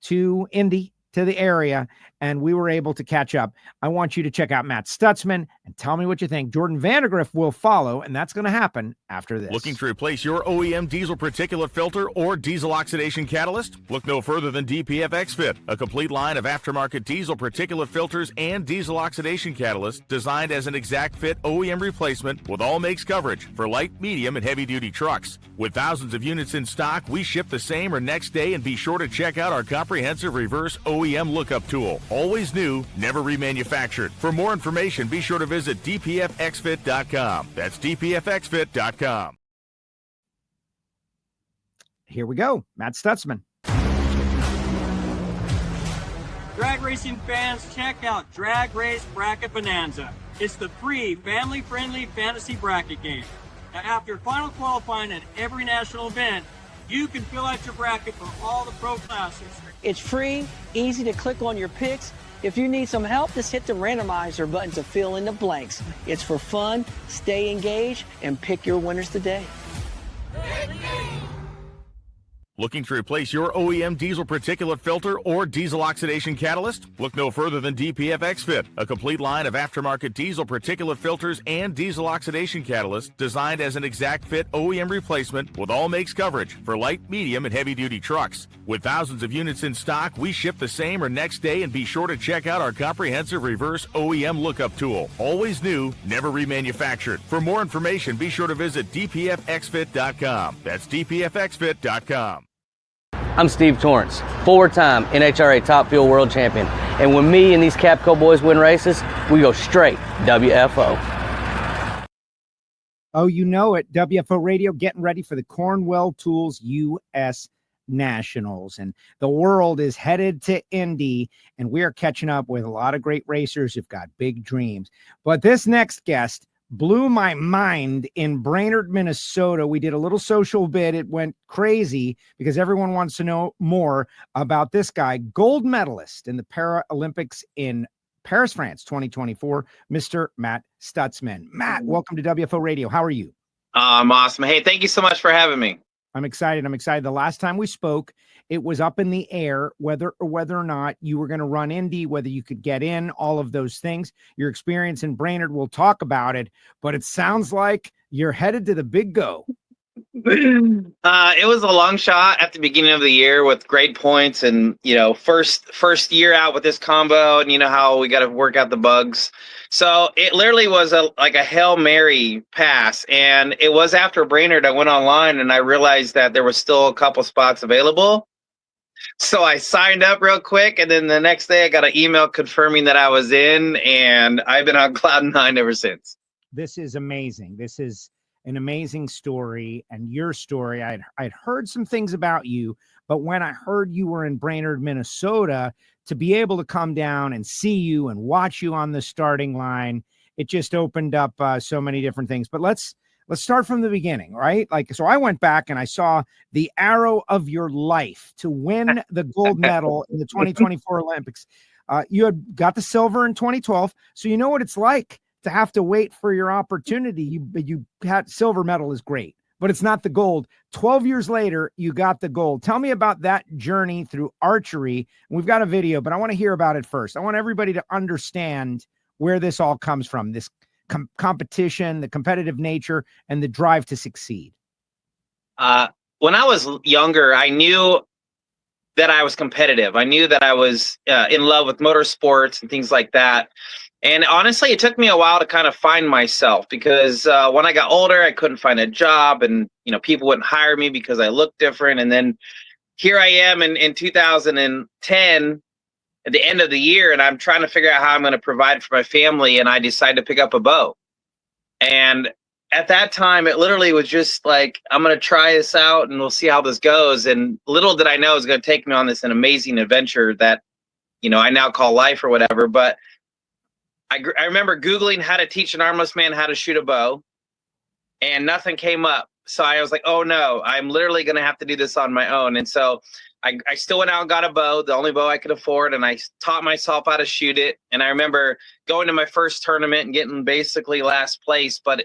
to Indy, to the area, and we were able to catch up. I want you to check out Matt Stutzman and tell me what you think. Jordan Vandergriff will follow, and that's going to happen after this. Looking to replace your OEM diesel particulate filter or diesel oxidation catalyst? Look no further than DPF XFit, a complete line of aftermarket diesel particulate filters and diesel oxidation catalyst designed as an exact fit OEM replacement with all makes coverage for light, medium, and heavy-duty trucks. With thousands of units in stock, we ship the same or next day, and be sure to check out our comprehensive reverse OEM lookup tool. Always new, never remanufactured. For more information, be sure to visit dpfxfit.com. That's dpfxfit.com. Here we go. Matt Stutzman. Drag racing fans, check out Drag Race Bracket Bonanza. It's the free, family-friendly fantasy bracket game. Now, after final qualifying at every national event, you can fill out your bracket for all the pro classes. It's free, easy to click on your picks. If you need some help, just hit the randomizer button to fill in the blanks. It's for fun, stay engaged, and pick your winners today. Looking to replace your OEM diesel particulate filter or diesel oxidation catalyst? Look no further than DPF XFit, a complete line of aftermarket diesel particulate filters and diesel oxidation catalyst designed as an exact fit OEM replacement with all makes coverage for light, medium, and heavy-duty trucks. With thousands of units in stock, we ship the same or next day, and be sure to check out our comprehensive reverse OEM lookup tool. Always new, never remanufactured. For more information, be sure to visit dpfxfit.com. That's dpfxfit.com. I'm Steve Torrence, four-time NHRA Top Fuel World Champion. And when me and these Capco boys win races, we go straight WFO. Oh, you know it. WFO Radio getting ready for the Cornwell Tools U.S. Nationals. And the world is headed to Indy, and we are catching up with a lot of great racers who've got big dreams. But this next guest blew my mind in Brainerd, Minnesota. We did a little social bit. It went crazy because everyone wants to know more about this guy, gold medalist in the Paralympics in Paris, France, 2024, Mr. Matt Stutzman. Matt, welcome to WFO Radio. How are you? I'm awesome. Hey, thank you so much for having me. I'm excited. The last time we spoke, it was up in the air whether or not you were going to run Indy, whether you could get in, all of those things. Your experience in Brainerd, we'll talk about it, but it sounds like you're headed to the big go. It was a long shot at the beginning of the year with great points, and first year out with this combo, and you know how we got to work out the bugs. So it literally was like a Hail Mary pass, and it was after Brainerd. I went online and I realized that there was still a couple spots available. So I signed up real quick, and then the next day I got an email confirming that I was in, and I've been on cloud nine ever since. This is amazing. This is an amazing story, and your story. I'd heard some things about you, but when I heard you were in Brainerd, Minnesota, to be able to come down and see you and watch you on the starting line, it just opened up so many different things. But let's start from the beginning, right? So I went back and I saw the arrow of your life to win the gold medal in the 2024 Olympics. You had got the silver in 2012, so you know what it's like to have to wait for your opportunity. You had silver medal is great, but it's not the gold. 12 years later, you got the gold. Tell me about that journey through archery. We've got a video, but I want to hear about it first. I want everybody to understand where this all comes from, this competition, the competitive nature, and the drive to succeed. When I was younger, I knew that I was competitive. I knew that I was in love with motorsports and things like that. And honestly, it took me a while to kind of find myself because when I got older, I couldn't find a job, and people wouldn't hire me because I looked different. And then here I am in 2010 at the end of the year, and I'm trying to figure out how I'm going to provide for my family. And I decided to pick up a bow. And at that time, it literally was just like, I'm going to try this out and we'll see how this goes. And little did I know it was going to take me on an amazing adventure that, I now call life or whatever. But I remember Googling how to teach an armless man how to shoot a bow, and nothing came up. So I was like, oh no, I'm literally going to have to do this on my own. And so I still went out and got a bow, the only bow I could afford, and I taught myself how to shoot it. And I remember going to my first tournament and getting basically last place. But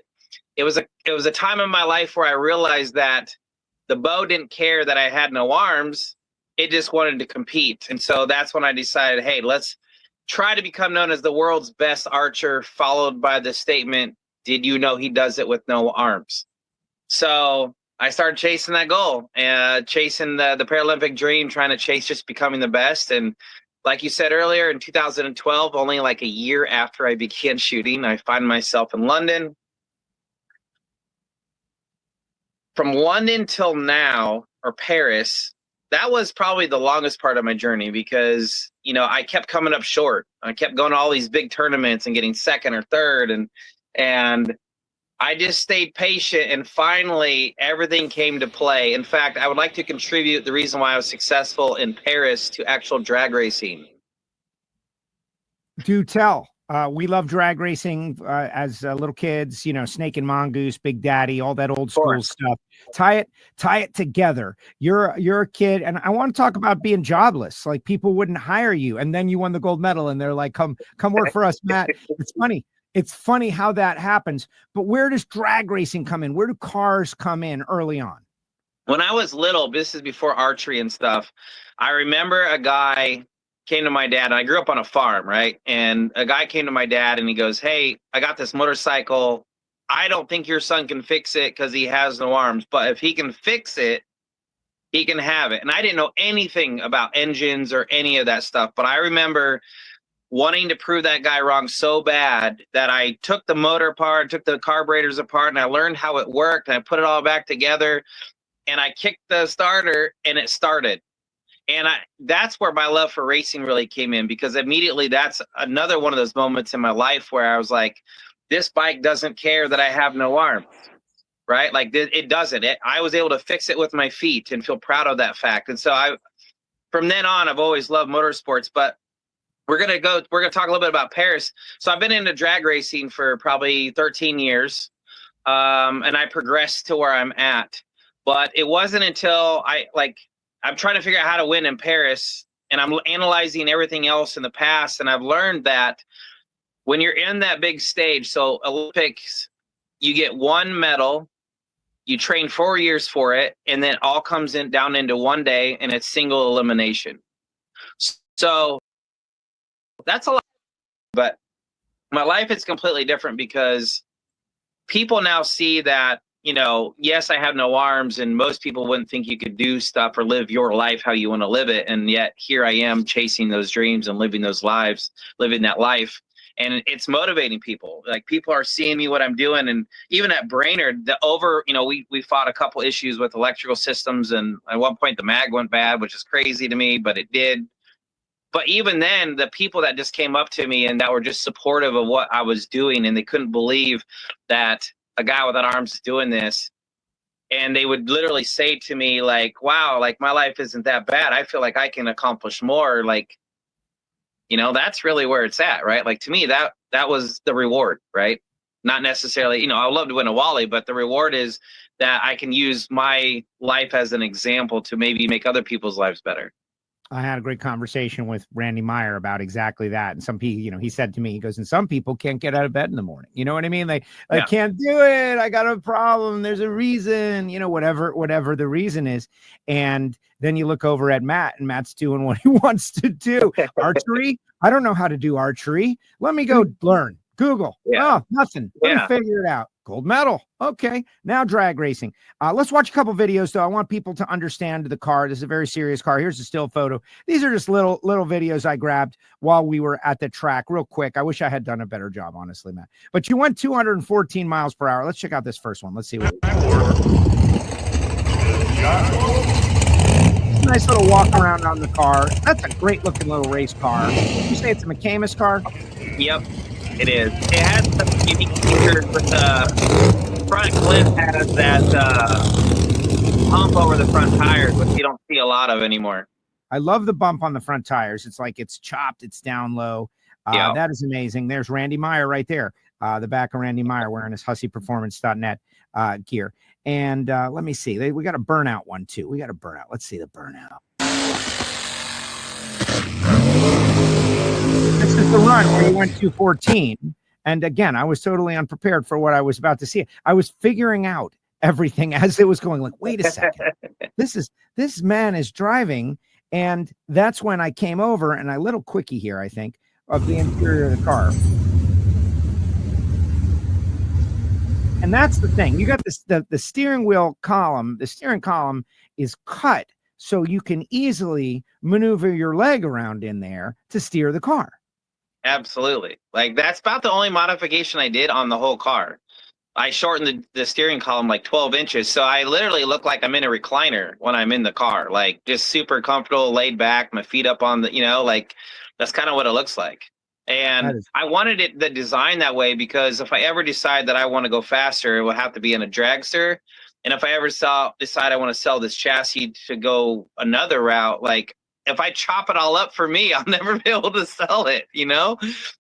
it was a time in my life where I realized that the bow didn't care that I had no arms. It just wanted to compete. And so that's when I decided, hey, let's try to become known as the world's best archer, followed by the statement, did you know he does it with no arms? So I started chasing that goal, chasing the Paralympic dream, trying to chase just becoming the best. And like you said earlier, in 2012, only like a year after I began shooting, I find myself in London. From London till now, or Paris, that was probably the longest part of my journey because, I kept coming up short. I kept going to all these big tournaments and getting second or third. And I just stayed patient, and finally everything came to play. In fact, I would like to contribute the reason why I was successful in Paris to actual drag racing. Do tell. We love drag racing as little kids, Snake and Mongoose, Big Daddy, all that old school stuff. Tie it together. You're a kid, and I want to talk about being jobless. Like, people wouldn't hire you, and then you won the gold medal, and they're like, come work for us, Matt. It's funny. It's funny how that happens. But where does drag racing come in? Where do cars come in early on? When I was little, this is before archery and stuff, I remember a guy came to my dad, and I grew up on a farm, right? And a guy came to my dad and he goes, hey, I got this motorcycle. I don't think your son can fix it because he has no arms, but if he can fix it, he can have it. And I didn't know anything about engines or any of that stuff, but I remember wanting to prove that guy wrong so bad that I took the motor apart, took the carburetors apart, and I learned how it worked, and I put it all back together, and I kicked the starter, and it started. And that's where my love for racing really came in, because immediately that's another one of those moments in my life where I was like, this bike doesn't care that I have no arms, right? Like, it doesn't. I was able to fix it with my feet and feel proud of that fact. And so from then on, I've always loved motorsports. But we're going to talk a little bit about Paris. So I've been into drag racing for probably 13 years. And I progressed to where I'm at. But it wasn't until I'm trying to figure out how to win in Paris, and I'm analyzing everything else in the past. And I've learned that when you're in that big stage, so Olympics, you get one medal, you train 4 years for it, and then it all comes down into one day, and it's single elimination. So that's a lot. But my life is completely different because people now see that, yes, I have no arms, and most people wouldn't think you could do stuff or live your life how you want to live it. And yet here I am chasing those dreams and living those lives, living that life. And it's motivating people. Like, people are seeing me, what I'm doing. And even at Brainerd, we fought a couple issues with electrical systems. And at one point the mag went bad, which is crazy to me, but it did. But even then, the people that just came up to me and that were just supportive of what I was doing, and they couldn't believe that a guy without arms is doing this. And they would literally say to me, like, wow, like, my life isn't that bad. I feel like I can accomplish more. Like, that's really where it's at, right? Like, to me, that was the reward, right? Not necessarily, I would love to win a Wally, but the reward is that I can use my life as an example to maybe make other people's lives better. I had a great conversation with Randy Meyer about exactly that. And some people, he said to me, he goes, and some people can't get out of bed in the morning. You know what I mean? They can't do it. I got a problem. There's a reason, whatever the reason is. And then you look over at Matt, and Matt's doing what he wants to do. Archery. I don't know how to do archery. Let me go learn. Google. Yeah. Oh, nothing. Let me figure it out. Gold medal. Okay. Now drag racing. Let's watch a couple videos, though. I want people to understand the car. This is a very serious car. Here's a still photo. These are just little videos I grabbed while we were at the track real quick. I wish I had done a better job, honestly, Matt. But you went 214 miles per hour. Let's check out this first one. Let's see what nice little walk around on the car. That's a great looking little race car. You say it's a McCamus car? Yep, it is. It has some unique features, but the front clip has that hump over the front tires, which you don't see a lot of anymore. I love the bump on the front tires. It's like it's chopped, it's down low. That is amazing. There's Randy Meyer right there. The back of Randy Meyer wearing his HusseyPerformance.net gear. And let me see. We got a burnout one, too. We got a burnout. Let's see the burnout. This is the run where you went 214. And again, I was totally unprepared for what I was about to see. I was figuring out everything as it was going. Like, wait a second. This man is driving. And that's when I came over and I little quickie here, I think, of the interior of the car. And that's the thing. You got this the steering wheel column. The steering column is cut so you can easily maneuver your leg around in there to steer the car. Absolutely. Like, that's about the only modification I did on the whole car. I shortened the steering column like 12 inches. So I literally look like I'm in a recliner when I'm in the car, like just super comfortable, laid back, my feet up on the, like that's kind of what it looks like. And I wanted the design that way because if I ever decide that I want to go faster, it would have to be in a dragster. And if I ever decide I want to sell this chassis to go another route, like if I chop it all up for me, I'll never be able to sell it,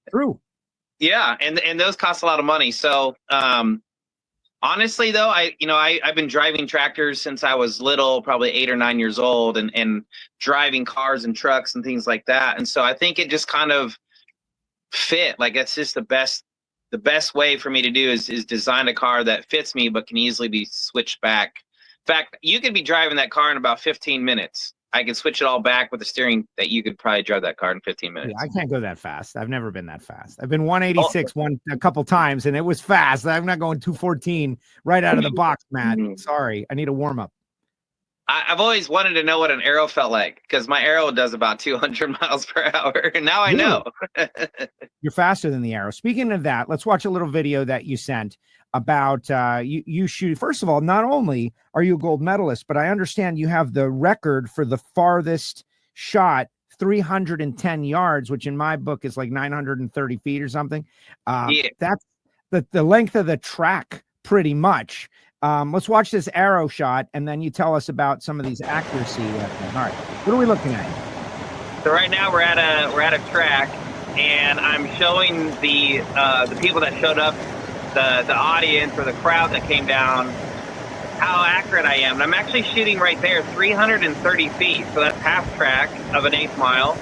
True. Yeah. And those cost a lot of money. So, honestly though, I've been driving tractors since I was little, probably 8 or 9 years old and driving cars and trucks and things like that. And so I think it just kind of fit. Like, that's just the best way for me to do is design a car that fits me, but can easily be switched back. In fact, you could be driving that car in about 15 minutes. I can switch it all back with the steering that you could probably drive that car in 15 minutes. Yeah, I can't go that fast. I've never been that fast. I've been 186 a couple times and it was fast. I'm not going 214 right out of the box, Matt. Sorry. I need a warm up. I've always wanted to know what an arrow felt like because my arrow does about 200 miles per hour. Now I know. You're faster than the arrow. Speaking of that, let's watch a little video that you sent about you shoot. First of all, not only are you a gold medalist, but I understand you have the record for the farthest shot, 310 yards, which in my book is like 930 feet or something. That's the length of the track pretty much. Let's watch this arrow shot, and then you tell us about some of these accuracy. All right, what are we looking at? So right now we're at a track, and I'm showing the people that showed up, the audience or the crowd that came down, how accurate I am. And I'm actually shooting right there, 330 feet. So that's half track of an 1/8 mile.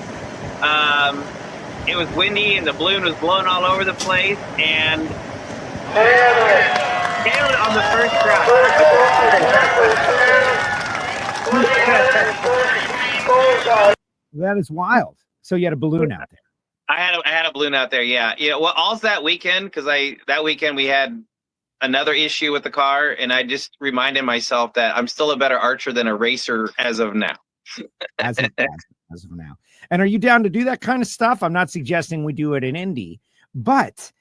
It was windy, and the balloon was blowing all over the place, and nailed it on the first try. That is wild. So you had a balloon out there. I had a balloon out there. Yeah. Well, all's that weekend because that weekend we had another issue with the car, and I just reminded myself that I'm still a better archer than a racer as of now. as of now. And are you down to do that kind of stuff? I'm not suggesting we do it in Indy, but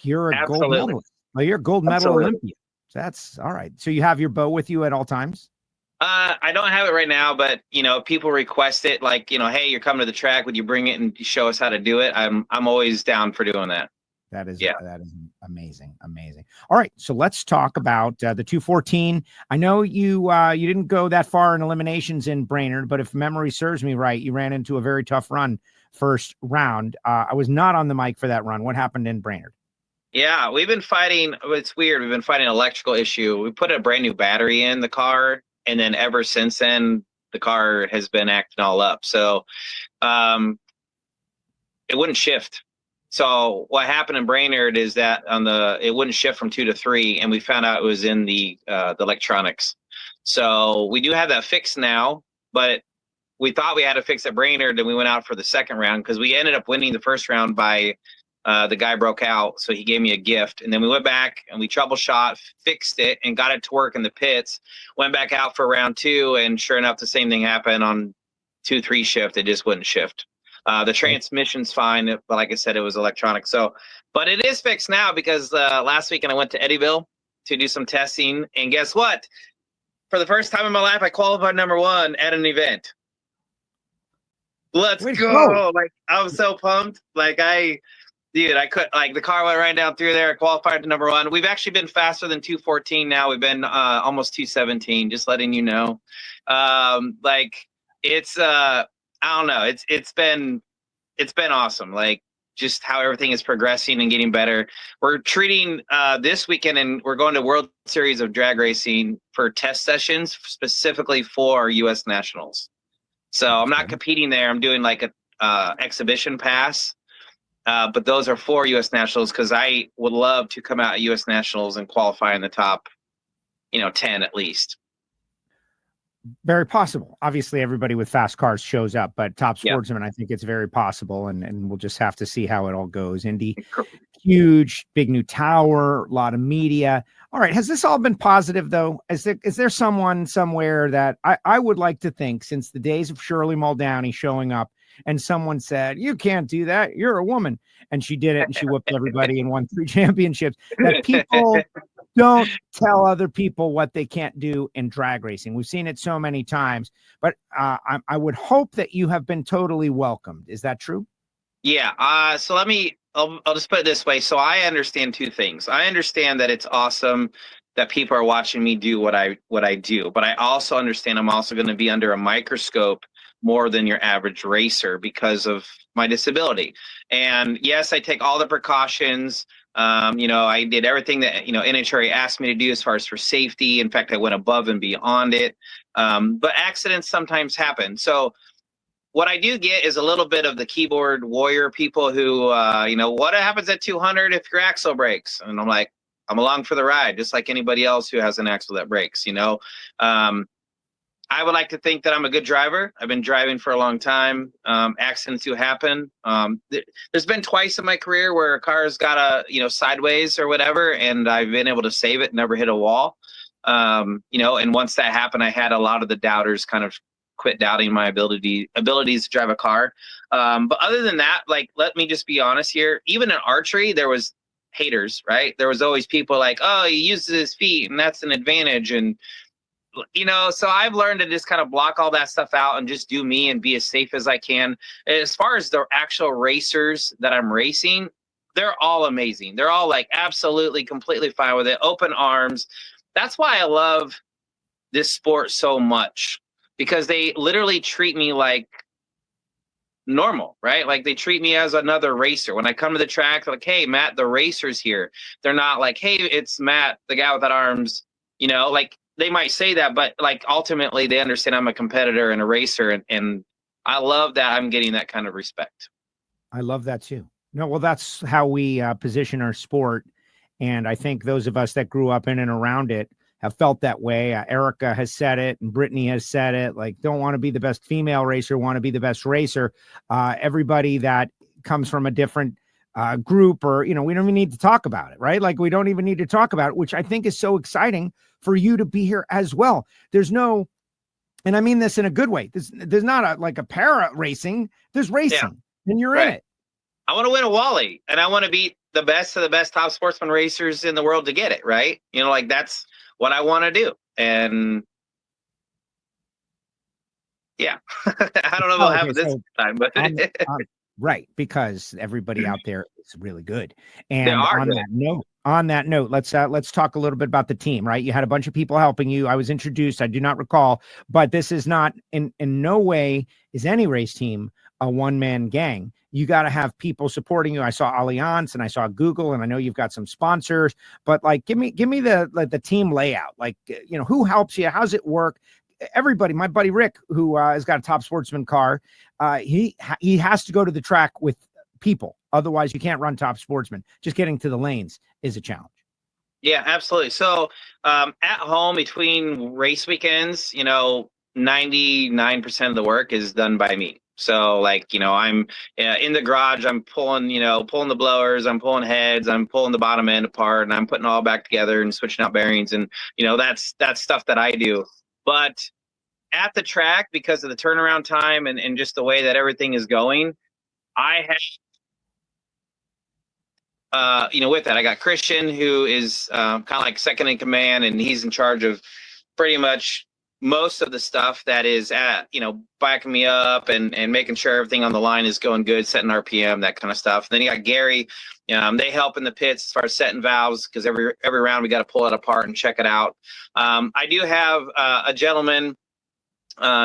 you're a gold medalist. Well, you're a gold medal Olympian. So that's all right. So you have your bow with you at all times? I don't have it right now, but people request it, like, hey, you're coming to the track. Would you bring it and show us how to do it? I'm always down for doing that. That is amazing. All right, so let's talk about the 214. I know you didn't go that far in eliminations in Brainerd, but if memory serves me right, you ran into a very tough run first round. I was not on the mic for that run. What happened in Brainerd? Yeah, we've been fighting. It's weird. We've been fighting an electrical issue. We put a brand new battery in the car, and then ever since then, the car has been acting all up. So it wouldn't shift. So what happened in Brainerd is that it wouldn't shift from 2 to 3, and we found out it was in the electronics. So we do have that fixed now, but we thought we had to fix at Brainerd, and we went out for the second round because we ended up winning the first round by the guy broke out, so he gave me a gift. And then we went back and we troubleshot, fixed it, and got it to work in the pits. Went back out for round 2, and sure enough, the same thing happened on 2-3 shift. It just wouldn't shift. The transmission's fine, but like I said, it was electronic. So, but it is fixed now because last weekend I went to Eddyville to do some testing, and guess what? For the first time in my life, I qualified number 1 at an event. Let's go! Like, I was so pumped. Like, I could, like, the car went right down through there. I qualified to number 1. We've actually been faster than 2:14 now. We've been almost 2:17. Just letting you know. Like, it's I don't know. It's been awesome. Like, just how everything is progressing and getting better. We're treating this weekend, and we're going to World Series of Drag Racing for test sessions specifically for U.S. Nationals. So I'm not competing there. I'm doing like a exhibition pass. But those are for U.S. Nationals because I would love to come out at U.S. Nationals and qualify in the top, 10 at least. Very possible. Obviously, everybody with fast cars shows up, but Top Sportsman, I think it's very possible, and we'll just have to see how it all goes. Indy, huge, big new tower, a lot of media. All right, has this all been positive, though? Is there someone somewhere that I would like to think, since the days of Shirley Muldowney showing up, and someone said, "You can't do that. You're a woman." And she did it, and she whooped everybody and won 3 championships. That people don't tell other people what they can't do in drag racing. We've seen it so many times, but I would hope that you have been totally welcomed. Is that true? Yeah. So I'll just put it this way. So I understand 2 things. I understand that it's awesome that people are watching me do what I do, but I also understand I'm also going to be under a microscope more than your average racer because of my disability. And yes, I take all the precautions. I did everything that, NHRA asked me to do as far as for safety. In fact, I went above and beyond it. But accidents sometimes happen. So what I do get is a little bit of the keyboard warrior people who, what happens at 200 if your axle breaks? And I'm like, I'm along for the ride, just like anybody else who has an axle that breaks, I would like to think that I'm a good driver. I've been driving for a long time. Accidents do happen. There's been twice in my career where a car's got sideways or whatever, and I've been able to save it, never hit a wall. And once that happened, I had a lot of the doubters kind of quit doubting my abilities to drive a car. But other than that, like, let me just be honest here. Even in archery, there was haters, right? There was always people like, oh, he uses his feet and that's an advantage. And so I've learned to just kind of block all that stuff out and just do me and be as safe as I can. As far as the actual racers that I'm racing, they're all amazing. They're all like absolutely, completely fine with it. Open arms. That's why I love this sport so much, because they literally treat me like normal, right? Like, they treat me as another racer. When I come to the track, they're like, hey, Matt, the racer's here. They're not like, hey, it's Matt, the guy without arms, like, they might say that, but like ultimately they understand I'm a competitor and a racer, and I love that I'm getting that kind of respect. I love that too. No, well, that's how we position our sport, and I think those of us that grew up in and around it have felt that way. Erica has said it, and Brittany has said it. Like, don't want to be the best female racer, want to be the best racer. Everybody that comes from a different group, or we don't even need to talk about it, right? Like, we don't even need to talk about it, which I think is so exciting for you to be here as well. There's no, and I mean this in a good way, there's not a para racing, there's racing, and you're in it. I want to win a Wally, and I want to beat the best of the best top sportsman racers in the world to get it, right? Like, that's what I want to do. And yeah, I don't know if I'll have this time, but right, because everybody out there is really good. And on that note, let's talk a little bit about the team, right? You had a bunch of people helping you. I was introduced, I do not recall, but this is not in no way is any race team a one-man gang. You got to have people supporting you. I saw Allianz and I saw Google, and I know you've got some sponsors, but like, give me the team layout. Like, who helps you? How's it work? Everybody, my buddy Rick, who has got a Top Sportsman car, he has to go to the track with people. Otherwise, you can't run Top Sportsman. Just getting to the lanes is a challenge. Yeah, absolutely. So at home between race weekends, 99% of the work is done by me. So like, I'm in the garage, I'm pulling the blowers, I'm pulling heads, I'm pulling the bottom end apart, and I'm putting it all back together and switching out bearings. And, that's stuff that I do. But at the track, because of the turnaround time and just the way that everything is going, I have, with that, I got Christian, who is kind of like second in command, and he's in charge of pretty much most of the stuff that is backing me up and making sure everything on the line is going good, setting RPM, that kind of stuff. Then you got Gary. They help in the pits as far as setting valves, because every round we got to pull it apart and check it out. I do have a gentleman.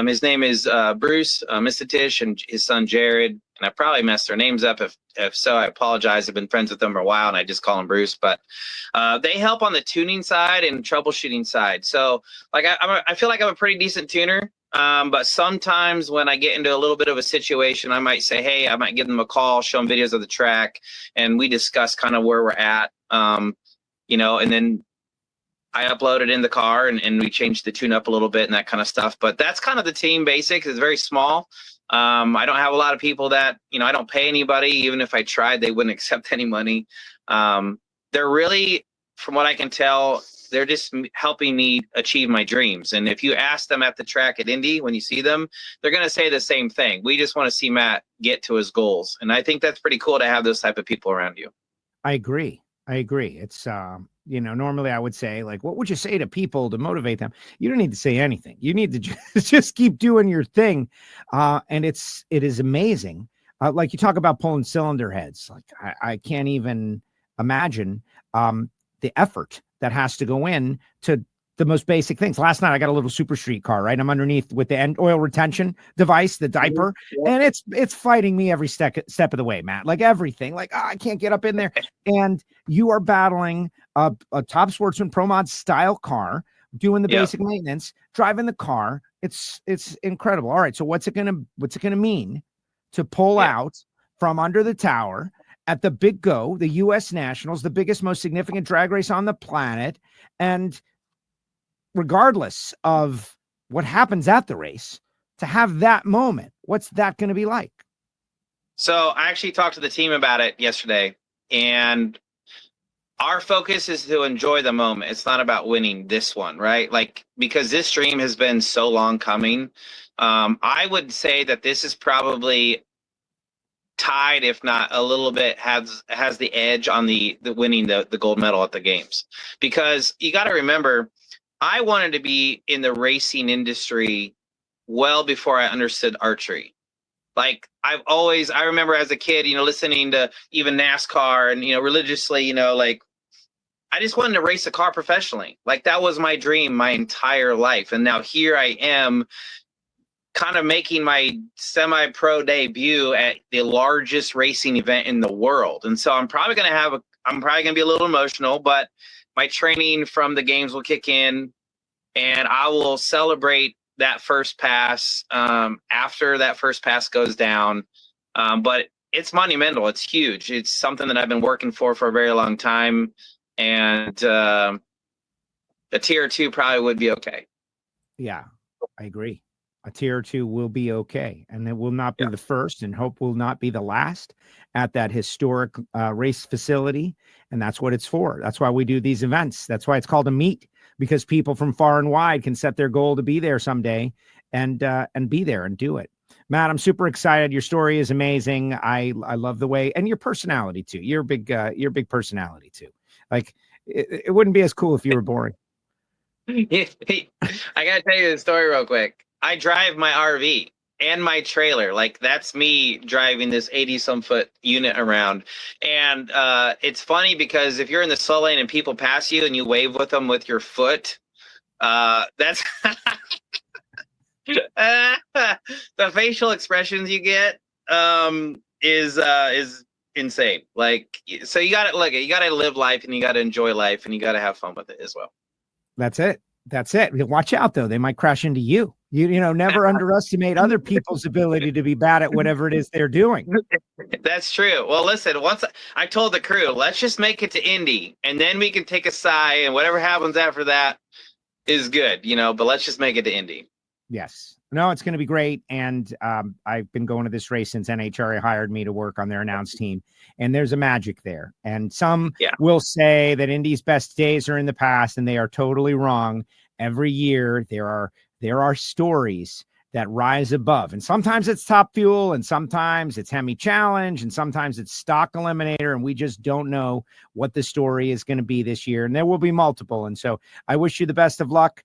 His name is Bruce Mistatish, and his son Jared. And I probably messed their names up. If so, I apologize. I've been friends with them for a while, and I just call him Bruce. But they help on the tuning side and troubleshooting side. So, like, I feel like I'm a pretty decent tuner. But sometimes when I get into a little bit of a situation, I might say, hey, I might give them a call, show them videos of the track, and we discuss kind of where we're at. And then I upload it in the car, and we change the tune up a little bit and that kind of stuff. But that's kind of the team basics. It's very small. I don't have a lot of people that, I don't pay anybody. Even if I tried, they wouldn't accept any money. They're really, from what I can tell, they're just helping me achieve my dreams. And if you ask them at the track at Indy, when you see them, they're going to say the same thing. We just want to see Matt get to his goals. And I think that's pretty cool to have those type of people around you. I agree. It's, normally I would say, like, what would you say to people to motivate them? You don't need to say anything. You need to just keep doing your thing. And it is amazing. Like you talk about pulling cylinder heads. Like I can't even imagine the effort that has to go in to the most basic things. Last night I got a little Super Street car, right? I'm underneath with the end oil retention device, the diaper, and it's fighting me every step of the way, Matt. Like everything, like I can't get up in there. And you are battling a top Sportsman Pro Mod style car, doing the basic maintenance, driving the car. It's incredible. All right, so what's it gonna mean to pull out from under the tower at the Big Go, the U.S. Nationals, the biggest, most significant drag race on the planet, and regardless of what happens at the race, to have that moment, what's that going to be like? So I actually talked to the team about it yesterday, and our focus is to enjoy the moment. It's not about winning this one, right? Like, because this dream has been so long coming. I would say that this is probably tied, if not a little bit, has the edge on the winning the gold medal at the games. Because you got to remember, I wanted to be in the racing industry well before I understood archery. Like I remember as a kid, listening to even NASCAR and, religiously, like I just wanted to race a car professionally. Like that was my dream my entire life. And now here I am kind of making my semi-pro debut at the largest racing event in the world. And so I'm probably going to be a little emotional, but my training from the games will kick in, and I will celebrate that first pass after that first pass goes down. But it's monumental. It's huge. It's something that I've been working for a very long time. And a tier 2 probably would be okay. Yeah, I agree. A tier 2 will be okay. And it will not be the first, and hope will not be the last at that historic race facility. And that's what it's for. That's why we do these events. That's why it's called a meet, because people from far and wide can set their goal to be there someday and be there and do it. Matt, I'm super excited. Your story is amazing. I love the way, and your personality too. You're a big personality too. Like it wouldn't be as cool if you were boring. I gotta tell you the story real quick. I drive my RV and my trailer. Like that's me driving this 80-some foot unit around. And it's funny because if you're in the slow lane and people pass you and you wave with them with your foot, that's the facial expressions you get is insane. Like, so you gotta live life, and you gotta enjoy life, and you gotta have fun with it as well. That's it. Watch out though. They might crash into you. You never underestimate other people's ability to be bad at whatever it is they're doing. That's true. Well, listen, once I told the crew, let's just make it to Indy, and then we can take a sigh, and whatever happens after that is good, but let's just make it to Indy. Yes. No, it's going to be great. And I've been going to this race since NHRA hired me to work on their announce team. And there's a magic there. And some will say that Indy's best days are in the past, and they are totally wrong. Every year there are stories that rise above. And sometimes it's Top Fuel, and sometimes it's Hemi Challenge, and sometimes it's Stock Eliminator. And we just don't know what the story is going to be this year. And there will be multiple. And so I wish you the best of luck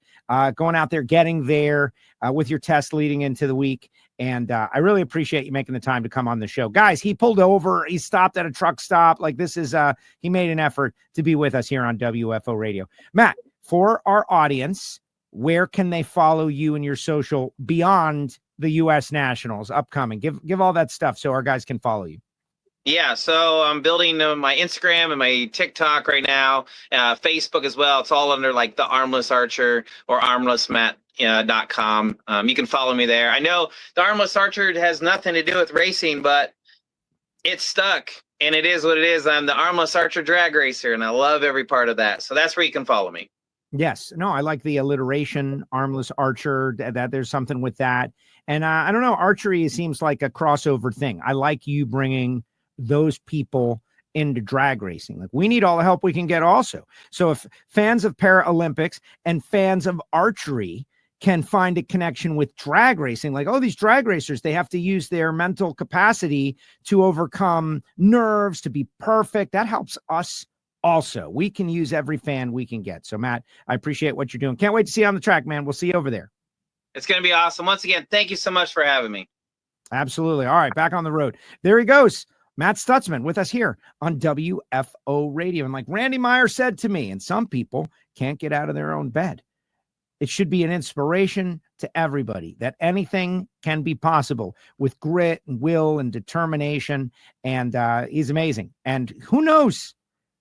going out there, getting there with your test leading into the week. And I really appreciate you making the time to come on the show. Guys, he pulled over. He stopped at a truck stop. Like, this is, he made an effort to be with us here on WFO Radio. Matt, for our audience, where can they follow you and your social beyond the U.S. Nationals upcoming? Give all that stuff so our guys can follow you. Yeah, so I'm building my Instagram and my TikTok right now, Facebook as well. It's all under like the Armless Archer or armlessmatt.com. You can follow me there. I know the Armless Archer has nothing to do with racing, but it's stuck, and it is what it is. I'm the Armless Archer drag racer, and I love every part of that. So that's where you can follow me. Yes. No, I like the alliteration, Armless Archer, that there's something with that. And I don't know, archery seems like a crossover thing. I like you bringing those people into drag racing. Like, we need all the help we can get also. So if fans of Paralympics and fans of archery can find a connection with drag racing, like, oh, these drag racers, they have to use their mental capacity to overcome nerves, to be perfect. That helps us also. We can use every fan we can get. So Matt, I appreciate what you're doing. Can't wait to see you on the track, man. We'll see you over there. It's going to be awesome. Once again, thank you so much for having me. Absolutely. All right, back on the road. There he goes. Matt Stutzman with us here on WFO Radio. And like Randy Meyer said to me, and some people can't get out of their own bed. It should be an inspiration to everybody that anything can be possible with grit and will and determination. And he's amazing. And who knows?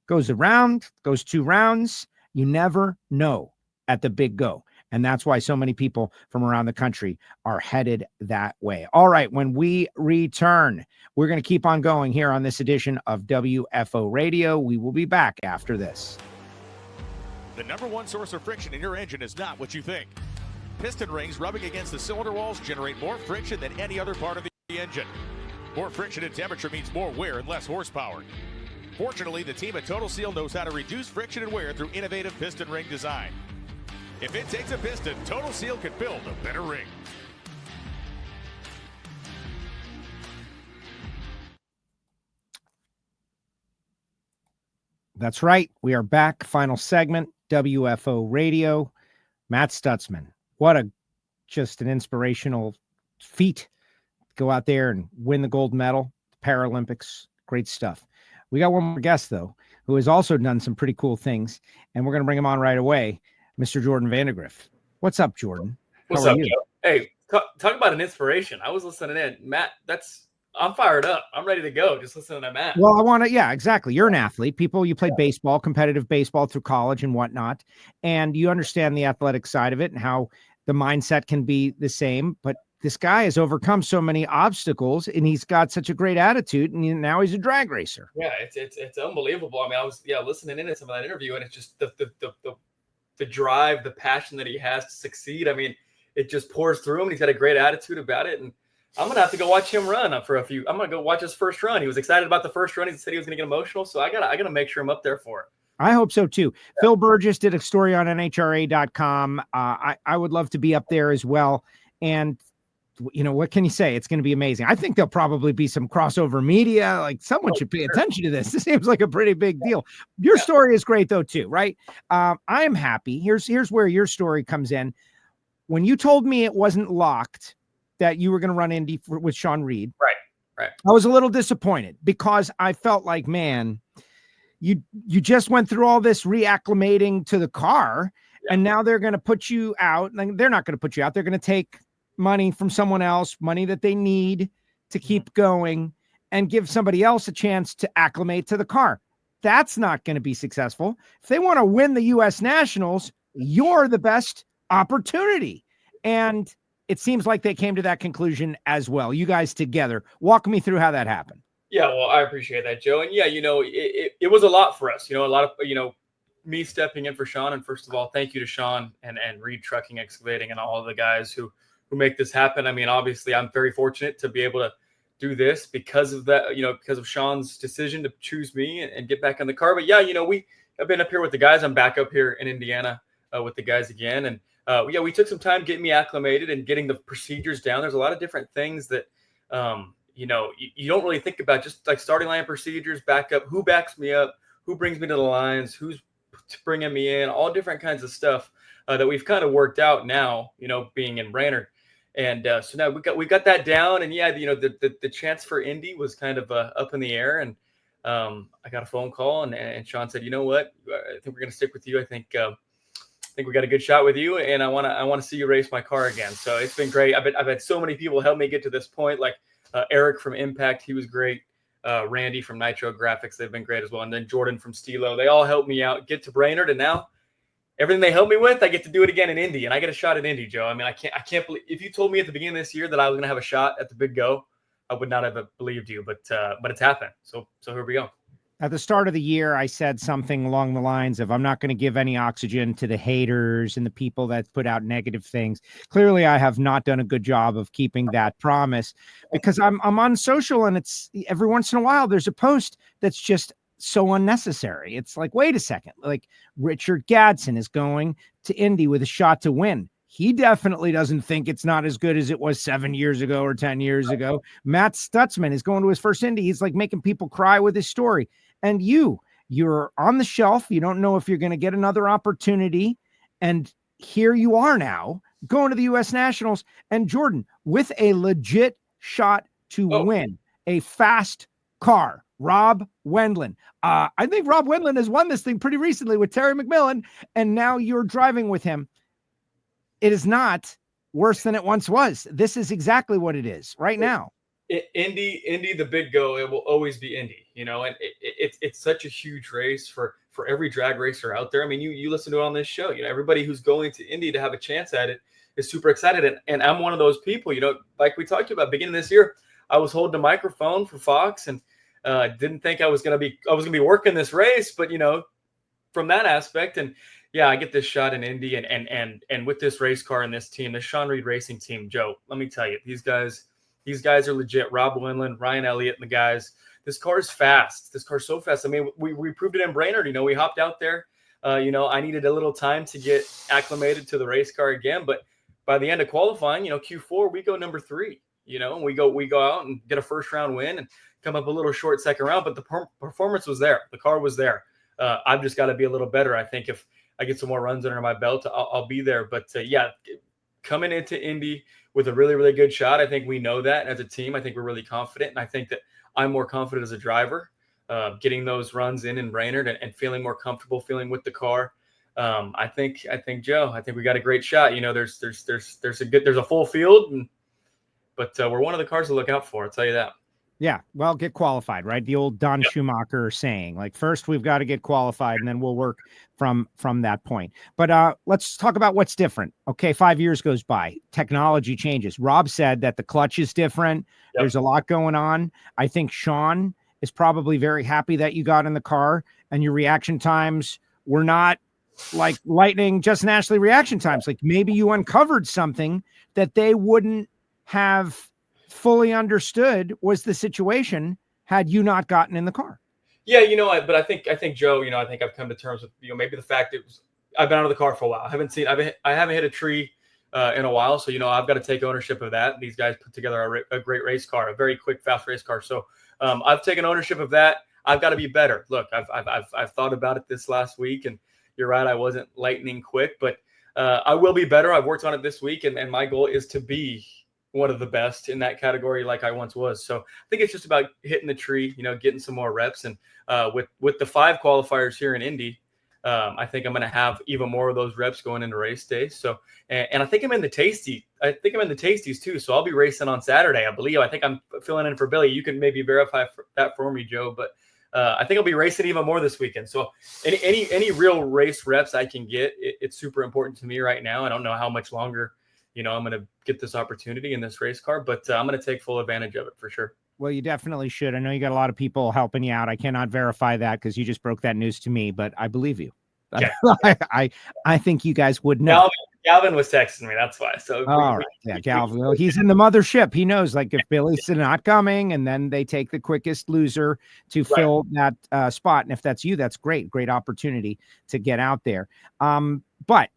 Goes around, goes 2 rounds. You never know at the big go. And that's why so many people from around the country are headed that way. All right, when we return, we're going to keep on going here on this edition of WFO Radio. We will be back after this. The number one source of friction in your engine is not what you think. Piston rings rubbing against the cylinder walls generate more friction than any other part of the engine. More friction and temperature means more wear and less horsepower. Fortunately, the team at Total Seal knows how to reduce friction and wear through innovative piston ring design. If it takes a piston, Total Seal can build a better ring. That's right. We are back. Final segment, WFO Radio. Matt Stutzman. What just an inspirational feat. Go out there and win the gold medal. Paralympics. Great stuff. We got one more guest, though, who has also done some pretty cool things, and we're going to bring him on right away, Mr. Jordan Vandergriff. What's up, Jordan? What's up, Joe? Hey, talk about an inspiration. I was listening in. Matt, I'm fired up. I'm ready to go. Just listening to Matt. Well, I want to, yeah, exactly. You're an athlete. You played baseball, competitive baseball through college and whatnot, and you understand the athletic side of it and how the mindset can be the same, but this guy has overcome so many obstacles, and he's got such a great attitude, and now he's a drag racer. Yeah, it's unbelievable. I mean, I was listening in to some of that interview, and it's just the drive, the passion that he has to succeed. I mean, it just pours through him, and he's got a great attitude about it. And I'm gonna have to go watch him run for a few. I'm gonna go watch his first run. He was excited about the first run. He said he was gonna get emotional, so I gotta make sure I'm up there for it. I hope so too. Yeah. Phil Burgess did a story on NHRA.com. I would love to be up there as well. And you know, what can you say? It's going to be amazing. I think there'll probably be some crossover media. Like, someone should pay attention to this. This seems like a pretty big deal. Your story is great though, too, right? I am happy. Here's where your story comes in. When you told me it wasn't locked that you were going to run Indy with Shawn Reed. Right. I was a little disappointed because I felt like, man, you just went through all this reacclimating to the car, and now they're going to put you out. Like, they're not going to put you out. They're going to take money from someone else, money that they need to keep going, and give somebody else a chance to acclimate to the car. That's not going to be successful. If they want to win the U.S. Nationals, you're the best opportunity. And it seems like they came to that conclusion as well. You guys together. Walk me through how that happened. Yeah, well, I appreciate that, Joe. And yeah, it was a lot for us. A lot of, me stepping in for Shawn. And first of all, thank you to Shawn and Reed Trucking Excavating and all of the guys who make this happen. I mean, obviously, I'm very fortunate to be able to do this because of that, because of Shawn's decision to choose me and get back in the car. But yeah, I've been up here with the guys. I'm back up here in Indiana with the guys again. And we took some time getting me acclimated and getting the procedures down. There's a lot of different things that, you don't really think about, just like starting line procedures, backup, who backs me up, who brings me to the lines, who's bringing me in, all different kinds of stuff that we've kind of worked out now, being in Brainerd. And so now we got that down, and the chance for Indy was kind of up in the air, and I got a phone call, and Shawn said, you know what, I think we're going to stick with you. I think we got a good shot with you, and I want to see you race my car again. So it's been great. I've had so many people help me get to this point, like Eric from Impact, he was great. Randy from Nitro Graphics, they've been great as well, and then Jordan from Stilo. They all helped me out get to Brainerd, and now everything they helped me with, I get to do it again in Indy, and I get a shot at Indy, Joe. I mean, I can't believe, if you told me at the beginning of this year that I was going to have a shot at the Big Go, I would not have believed you, but it's happened. So here we go. At the start of the year, I said something along the lines of, I'm not going to give any oxygen to the haters and the people that put out negative things. Clearly, I have not done a good job of keeping that promise, because I'm on social, and it's every once in a while there's a post that's just so unnecessary. It's like, wait a second, like Richard Gadson is going to Indy with a shot to win. He definitely doesn't think it's not as good as it was 7 years ago or 10 years ago. Matt Stutzman is going to his first Indy. He's like making people cry with his story. And you're on the shelf. You don't know if you're going to get another opportunity. And here you are now going to the U.S. Nationals, and Jordan with a legit shot to win, a fast car. Rob Wendland. I think Rob Wendland has won this thing pretty recently with Terry McMillan, and now you're driving with him. It is not worse than it once was. This is exactly what it is right now. Indy, the Big Go, it will always be Indy, and it's such a huge race for every drag racer out there. I mean, you listen to it on this show, everybody who's going to Indy to have a chance at it is super excited. And I'm one of those people, like we talked about beginning of this year, I was holding a microphone for Fox, and didn't think I was going to be working this race, but from that aspect, and yeah, I get this shot in Indy, and with this race car and this team, the Shawn Reed Racing team, Joe, let me tell you, these guys are legit. Rob Wendland, Ryan Elliott, and the guys. This car is fast. This car's so fast. I mean, we proved it in Brainerd. We hopped out there. I needed a little time to get acclimated to the race car again, but by the end of qualifying, Q4, we go number 3. And we go out and get a first round win and come up a little short second round, but the performance was there. The car was there. I've just got to be a little better. I think if I get some more runs under my belt, I'll be there. But coming into Indy with a really, really good shot, I think we know that as a team. I think we're really confident, and I think that I'm more confident as a driver, getting those runs in Brainerd and feeling more comfortable, feeling with the car. I think Joe, I think we got a great shot. There's a full field, but we're one of the cars to look out for. I'll tell you that. Yeah, well, get qualified, right? The old Don Schumacher saying, like, first we've got to get qualified, and then we'll work from that point. But let's talk about what's different. Okay, 5 years goes by. Technology changes. Rob said that the clutch is different. Yep. There's a lot going on. I think Shawn is probably very happy that you got in the car, and your reaction times were not like lightning, just nationally reaction times. Like maybe you uncovered something that they wouldn't have fully understood was the situation had you not gotten in the car. Yeah, but I think Joe, I think I've come to terms with maybe the fact I've been out of the car for a while. I haven't hit a tree in a while, so I've got to take ownership of that. These guys put together a great race car, a very quick, fast race car. So I've taken ownership of that. I've got to be better. Look, I've thought about it this last week, and you're right, I wasn't lightning quick, but I will be better. I've worked on it this week, and my goal is to be one of the best in that category like I once was. So I think it's just about hitting the tree, getting some more reps. And with the 5 qualifiers here in Indy, I think I'm going to have even more of those reps going into race day. So, and I think I'm in the tasties too. So I'll be racing on Saturday, I believe. I think I'm filling in for Billy. You can maybe verify that for me, Joe, but I think I'll be racing even more this weekend. So any real race reps I can get, it's super important to me right now. I don't know how much longer I'm going to get this opportunity in this race car, but I'm going to take full advantage of it for sure. Well, you definitely should. I know you got a lot of people helping you out. I cannot verify that because you just broke that news to me, but I believe you. Yeah. I think you guys would know. Galvin was texting me. That's why. So all right. Yeah, Galvin. Well, he's in the mothership. He knows, like, if Billy's not coming, and then they take the quickest loser to fill that spot. And if that's you, that's great. Great opportunity to get out there. But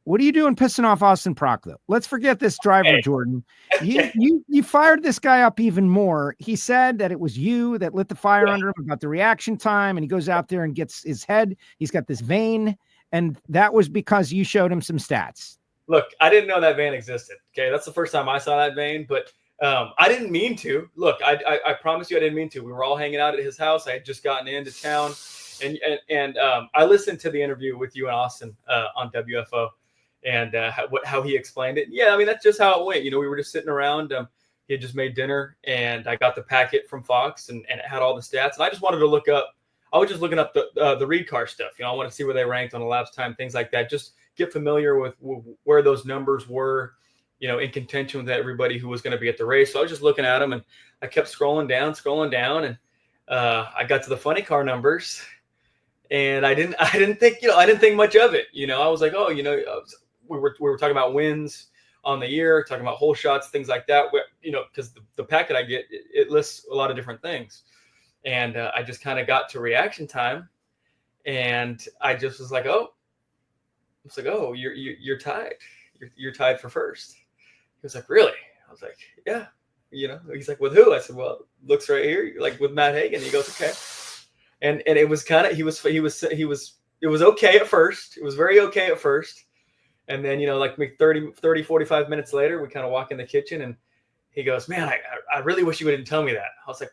what are you doing pissing off Austin Prock, though? Let's forget this driver, Jordan. You fired this guy up even more. He said that it was you that lit the fire under him about the reaction time, and he goes out there and gets his head. He's got this vein. And that was because you showed him some stats. Look, I didn't know that vein existed. Okay, that's the first time I saw that vein, but I didn't mean to. Look, I promise you I didn't mean to. We were all hanging out at his house. I had just gotten into town, and I listened to the interview with you and Austin on WFO, and how he explained it. Yeah, I mean, that's just how it went. You know, we were just sitting around. He had just made dinner, and I got the packet from Fox, and it had all the stats. And I just wanted to look up. I was just looking up the Reed car stuff. You know, I want to see where they ranked on the lapse time, things like that. Just get familiar with where those numbers were, you know, in contention with everybody who was going to be at the race. So I was just looking at them, and I kept scrolling down, and I got to the funny car numbers, and I didn't think much of it. You know, I was like, oh, you know, we were talking about wins on the year, talking about hole shots, things like that. You know, because the packet I get, it lists a lot of different things. And I just kind of got to reaction time, and I just was like, oh, you're tied. You're tied for first. He was like, really? I was like, yeah. You know, he's like, with who? I said, well, looks right here, like with Matt Hagan. He goes, okay. And it was kind of, it was okay at first. It was very okay at first. And then, you know, like 45 minutes later, we kind of walk in the kitchen, and he goes, man, I really wish you wouldn't tell me that. I was like,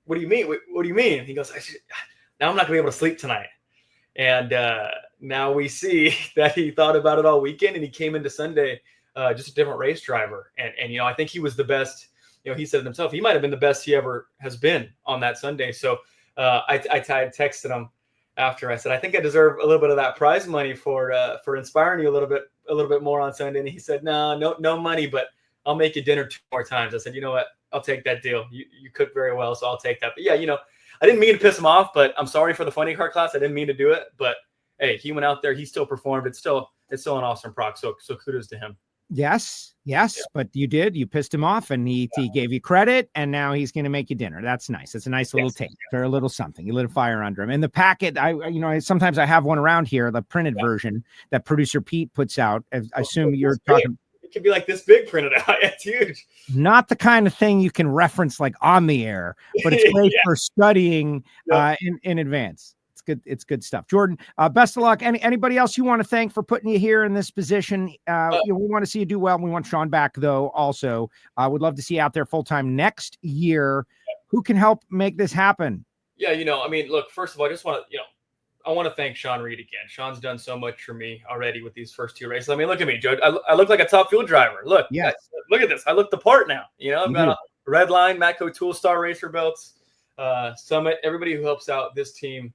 what do you mean? What do you mean? He goes, now I'm not gonna be able to sleep tonight. And now we see that he thought about it all weekend, and he came into Sunday just a different race driver. And you know, I think he was the best. You know, he said it himself, he might have been the best he ever has been on that Sunday. So I texted him after. I said, I think I deserve a little bit of that prize money for inspiring you a little bit more on Sunday. And he said, no money, but I'll make you dinner 2 more times. I said, you know what? I'll take that deal. You cook very well, so I'll take that. But yeah, you know, I didn't mean to piss him off, but I'm sorry for the funny car class. I didn't mean to do it, but hey, he went out there. He still performed. It's still an awesome Prock. So kudos to him. Yes, yeah. But you pissed him off, and he gave you credit, and now he's going to make you dinner. That's nice. It's a nice little take or a little something. You lit a fire under him. And the packet, sometimes I have one around here, the printed version that producer Pete puts out. I assume you're talking. It could be like this big printed out. It's huge. Not the kind of thing you can reference like on the air, but it's great for studying in advance. It's good. It's good stuff. Jordan, best of luck. Anybody else you want to thank for putting you here in this position? We want to see you do well. We want Shawn back, though, also. Would love to see you out there full-time next year. Who can help make this happen? Yeah, I mean, look, first of all, I just want to, I want to thank Shawn Reed again. Shawn's done so much for me already with these first 2 races. I mean, look at me, Joe. I look like a top fuel driver. Look, look at this. I look the part now. I've got a red line, Matco Tool Star Racer belts, Summit, everybody who helps out this team.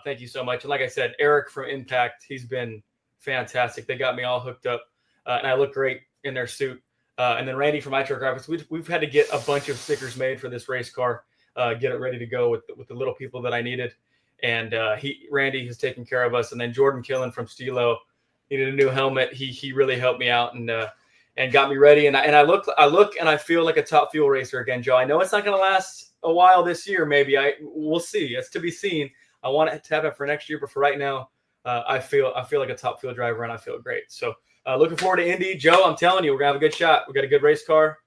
Thank you so much. And like I said, Eric from Impact, he's been fantastic. They got me all hooked up, and I look great in their suit. And then Randy from iTruck Graphics, we've had to get a bunch of stickers made for this race car, get it ready to go with the little people that I needed. And Randy has taken care of us. And then Jordan Killen from Stilo needed a new helmet. He really helped me out and got me ready. And I look and I feel like a top fuel racer again, Joe. I know it's not going to last a while this year. Maybe we'll see. It's to be seen. I want it to have it for next year, but for right now, I feel like a top fuel driver, and I feel great. So looking forward to Indy, Joe. I'm telling you, we're gonna have a good shot. We got a good race car.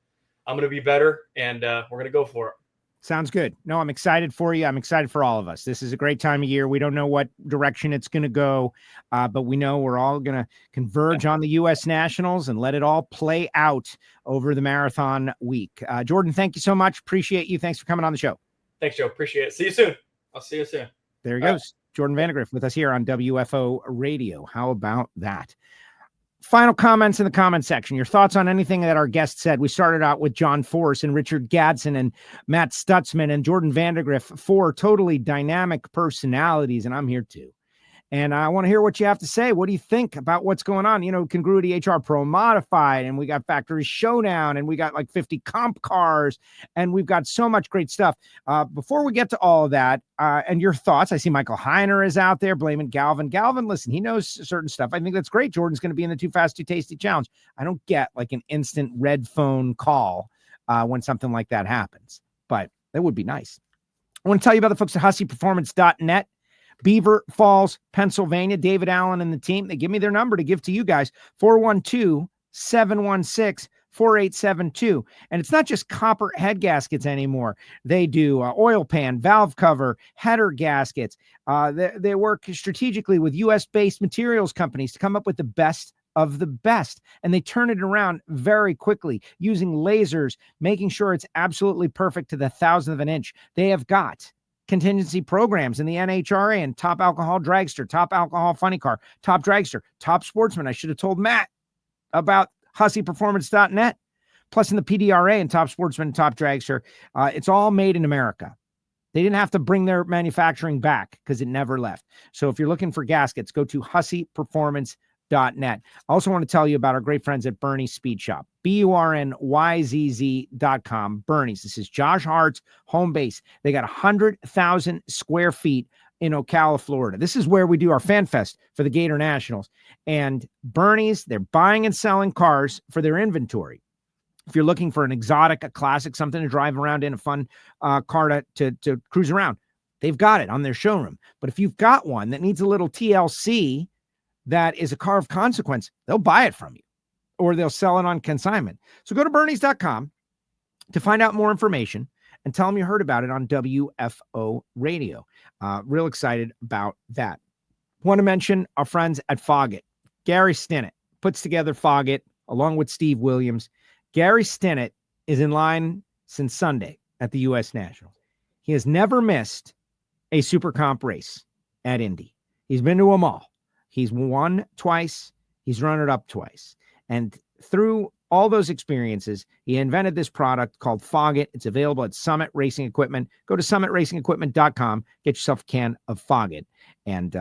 I'm gonna be better, and we're gonna go for it. Sounds good. No, I'm excited for you. I'm excited for all of us. This is a great time of year. We don't know what direction it's going to go, but we know we're all going to converge on the U.S. Nationals and let it all play out over the marathon week. Jordan, thank you so much. Appreciate you. Thanks for coming on the show. Thanks, Joe. Appreciate it. See you soon. I'll see you soon. There he goes. Jordan Vandergriff with us here on WFO Radio. How about that? Final comments in the comment section. Your thoughts on anything that our guest said. We started out with John Force and Richard Gadson and Matt Stutzman and Jordan Vandergriff, 4 totally dynamic personalities, and I'm here too. And I want to hear what you have to say. What do you think about what's going on? Congruity HR Pro Modified, and we got Factory Showdown, and we got like 50 comp cars, and we've got so much great stuff. Before we get to all of that, and your thoughts, I see Michael Heiner is out there blaming Galvin. Galvin, listen, he knows certain stuff. I think that's great. Jordan's going to be in the Too Fast, Too Tasty challenge. I don't get like an instant red phone call when something like that happens, but that would be nice. I want to tell you about the folks at HusseyPerformance.net. Beaver Falls, Pennsylvania, David Allen and the team. They give me their number to give to you guys, 412-716-4872. And it's not just copper head gaskets anymore. They do oil pan, valve cover, header gaskets. They work strategically with U.S.-based materials companies to come up with the best of the best. And they turn it around very quickly using lasers, making sure it's absolutely perfect to the thousandth of an inch. They have got contingency programs in the NHRA and Top Alcohol Dragster, Top Alcohol Funny Car, Top Dragster, Top Sportsman. I should have told Matt about HusseyPerformance.net. Plus in the PDRA and Top Sportsman and Top Dragster, it's all made in America. They didn't have to bring their manufacturing back because it never left. So if you're looking for gaskets, go to HusseyPerformance.net. I also want to tell you about our great friends at Bernie's Speed Shop, BURNYZZ.com. Bernie's. This is Josh Hart's home base. They got 100,000 square feet in Ocala, Florida. This is where we do our fan fest for the Gator Nationals. And Bernie's, they're buying and selling cars for their inventory. If you're looking for an exotic, a classic, something to drive around in, a fun car to cruise around, they've got it on their showroom. But if you've got one that needs a little TLC, that is a car of consequence, they'll buy it from you or they'll sell it on consignment. So go to Bernie's.com to find out more information and tell them you heard about it on WFO Radio. Real excited about that. Want to mention our friends at Foggett. Gary Stinnett puts together Foggett along with Steve Williams. Gary Stinnett is in line since Sunday at the U.S. Nationals. He has never missed a super comp race at Indy. He's been to them all. He's won twice. He's run it up twice. And through all those experiences, he invented this product called Foggett. It's available at Summit Racing Equipment. Go to summit-racing-equipment.com. Get yourself a can of Foggett. And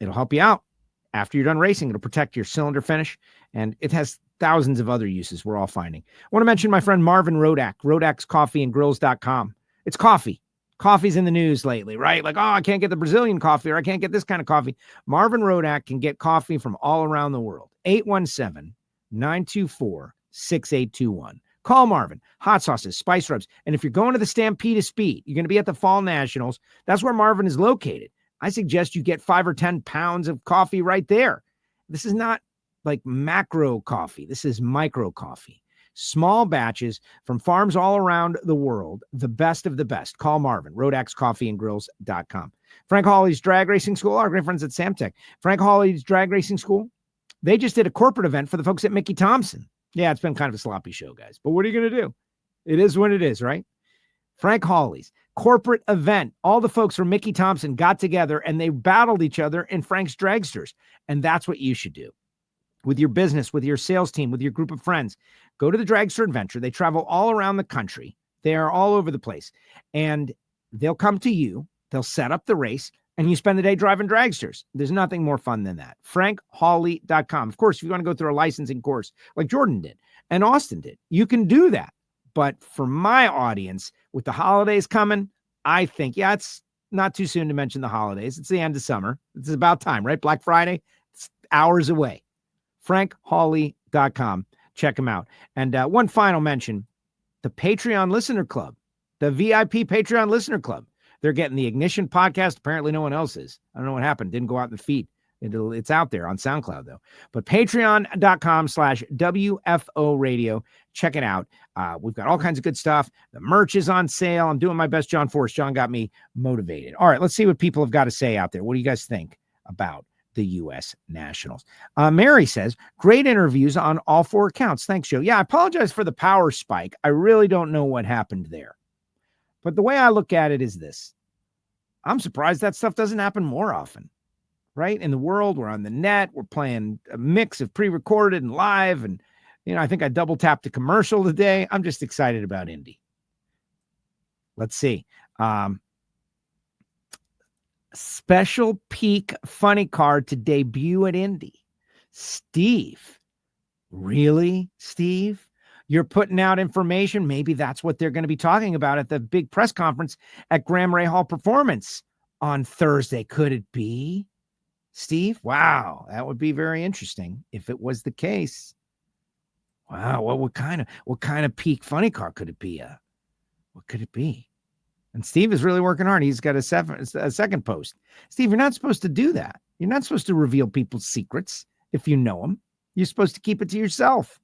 it'll help you out. After you're done racing, it'll protect your cylinder finish. And it has thousands of other uses we're all finding. I want to mention my friend Marvin Rodak, rodakscoffeeandgrills.com. It's coffee. Coffee's in the news lately, right? Like, oh, I can't get the Brazilian coffee or I can't get this kind of coffee. Marvin Rodak can get coffee from all around the world. 817-924-6821. Call Marvin. Hot sauces, spice rubs. And if you're going to the Stampede of Speed, you're going to be at the Fall Nationals. That's where Marvin is located. I suggest you get 5 or 10 pounds of coffee right there. This is not like macro coffee. This is micro coffee. Small batches from farms all around the world. The best of the best. Call Marvin. rodakscoffeeandgrills.com. Frank Hawley's Drag Racing School. Our great friends at Samtech. Frank Hawley's Drag Racing School. They just did a corporate event for the folks at Mickey Thompson. Yeah, it's been kind of a sloppy show, guys. But what are you going to do? It is what it is, right? Frank Hawley's corporate event. All the folks from Mickey Thompson got together and they battled each other in Frank's Dragsters. And that's what you should do. With your business, with your sales team, with your group of friends, go to the Dragster Adventure. They travel all around the country. They are all over the place. And they'll come to you. They'll set up the race. And you spend the day driving dragsters. There's nothing more fun than that. FrankHawley.com. Of course, if you want to go through a licensing course like Jordan did and Austin did, you can do that. But for my audience, with the holidays coming, I think, yeah, it's not too soon to mention the holidays. It's the end of summer. It's about time, right? Black Friday, it's hours away. FrankHawley.com. Check them out. And one final mention, the Patreon Listener Club, the VIP Patreon Listener Club. They're getting the Ignition podcast. Apparently no one else is. I don't know what happened. Didn't go out in the feed. It's out there on SoundCloud, though. But patreon.com/WFO radio. Check it out. We've got all kinds of good stuff. The merch is on sale. I'm doing my best, John Force. John got me motivated. All right, let's see what people have got to say out there. What do you guys think about the U.S. Nationals? Mary says, great interviews on all 4 accounts. Thanks, Joe. Yeah, I apologize for the power spike. I really don't know what happened there. But the way I look at it is this. I'm surprised that stuff doesn't happen more often, right? In the world, we're on the net. We're playing a mix of pre-recorded and live. And, I think I double tapped a commercial today. I'm just excited about Indy. Let's see. special peak funny car to debut at Indy. Steve, really, Steve? You're putting out information. Maybe that's what they're going to be talking about at the big press conference at Graham Rahal Performance on Thursday. Could it be, Steve? Wow, that would be very interesting if it was the case. Wow, what kind of peak funny car could it be? What could it be? And Steve is really working hard. He's got a second post. Steve, you're not supposed to do that. You're not supposed to reveal people's secrets if you know them. You're supposed to keep it to yourself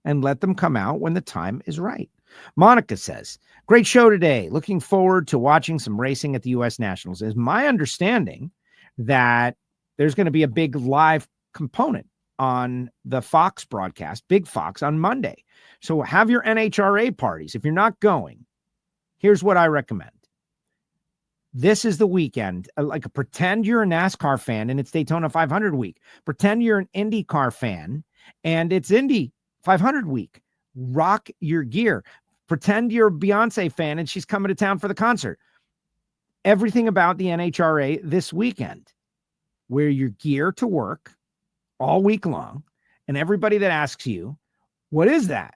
and let them come out when the time is right. Monica says, great show today. Looking forward to watching some racing at the U.S. Nationals. It's my understanding that there's going to be a big live component on the Fox broadcast, Big Fox, on Monday. So have your NHRA parties. If you're not going, here's what I recommend. This is the weekend. Pretend you're a NASCAR fan and it's Daytona 500 week. Pretend you're an IndyCar fan and it's Indy 500 week. Rock your gear. Pretend you're a Beyonce fan and she's coming to town for the concert. Everything about the NHRA this weekend. Wear your gear to work all week long. And everybody that asks you, what is that?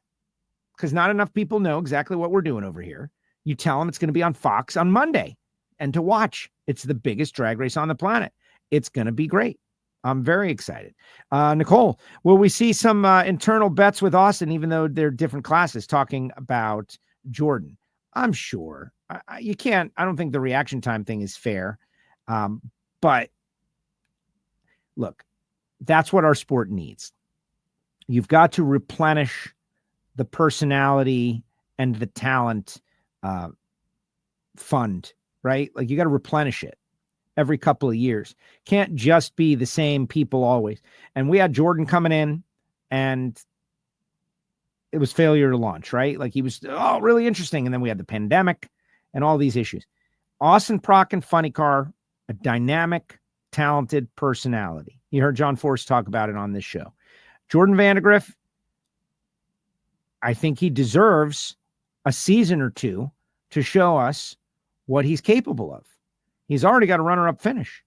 Because not enough people know exactly what we're doing over here. You tell them it's going to be on Fox on Monday and to watch. It's the biggest drag race on the planet. It's going to be great. I'm very excited. Nicole, will we see some internal bets with Austin, even though they're different classes, talking about Jordan? I'm sure. You can't. I don't think the reaction time thing is fair. But look, that's what our sport needs. You've got to replenish the personality and the talent fund, right? Like you got to replenish it every couple of years. Can't just be the same people always. And we had Jordan coming in and it was failure to launch, right? Like he was really interesting. And then we had the pandemic and all these issues. Austin Prock and Funny Car, a dynamic, talented personality. You heard John Force talk about it on this show. Jordan Vandergriff, I think he deserves a season or two to show us what he's capable of. He's already got a runner-up finish.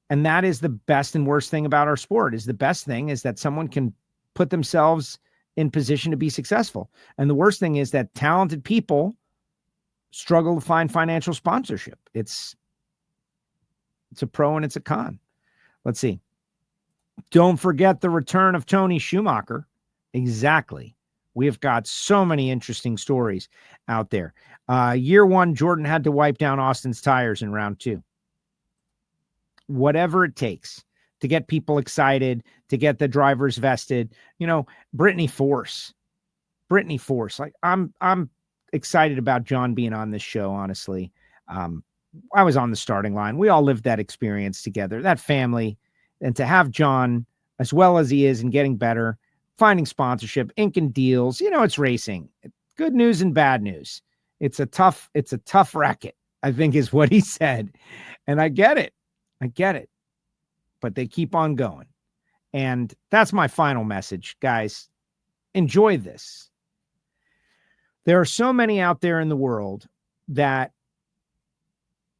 And that is the best and worst thing about our sport. Is the best thing is that someone can put themselves in position to be successful. And the worst thing is that talented people struggle to find financial sponsorship. It's a pro and it's a con. Let's see. Don't forget the return of Tony Schumacher. Exactly. We have got so many interesting stories out there. Year one, Jordan had to wipe down Austin's tires in round 2. Whatever it takes to get people excited, to get the drivers vested. You know, Brittany Force. Like I'm excited about John being on this show, honestly. I was on the starting line. We all lived that experience together, that family. And to have John, as well as he is and getting better, finding sponsorship, inking deals, it's racing. Good news and bad news. It's a tough racket, I think is what he said. And I get it. But they keep on going. And that's my final message, guys. Enjoy this. There are so many out there in the world that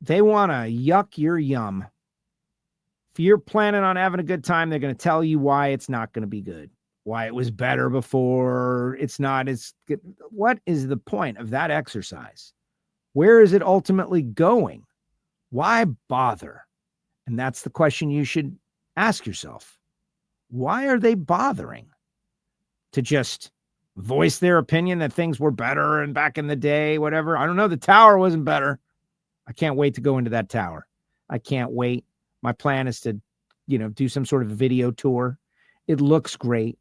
they want to yuck your yum. If you're planning on having a good time, they're going to tell you why it's not going to be good, why it was better before, it's not as good. What is the point of that exercise? Where is it ultimately going? Why bother? And that's the question you should ask yourself. Why are they bothering? To just voice their opinion that things were better and back in the day, whatever. I don't know. The tower wasn't better. I can't wait to go into that tower. I can't wait. My plan is to, do some sort of video tour. It looks great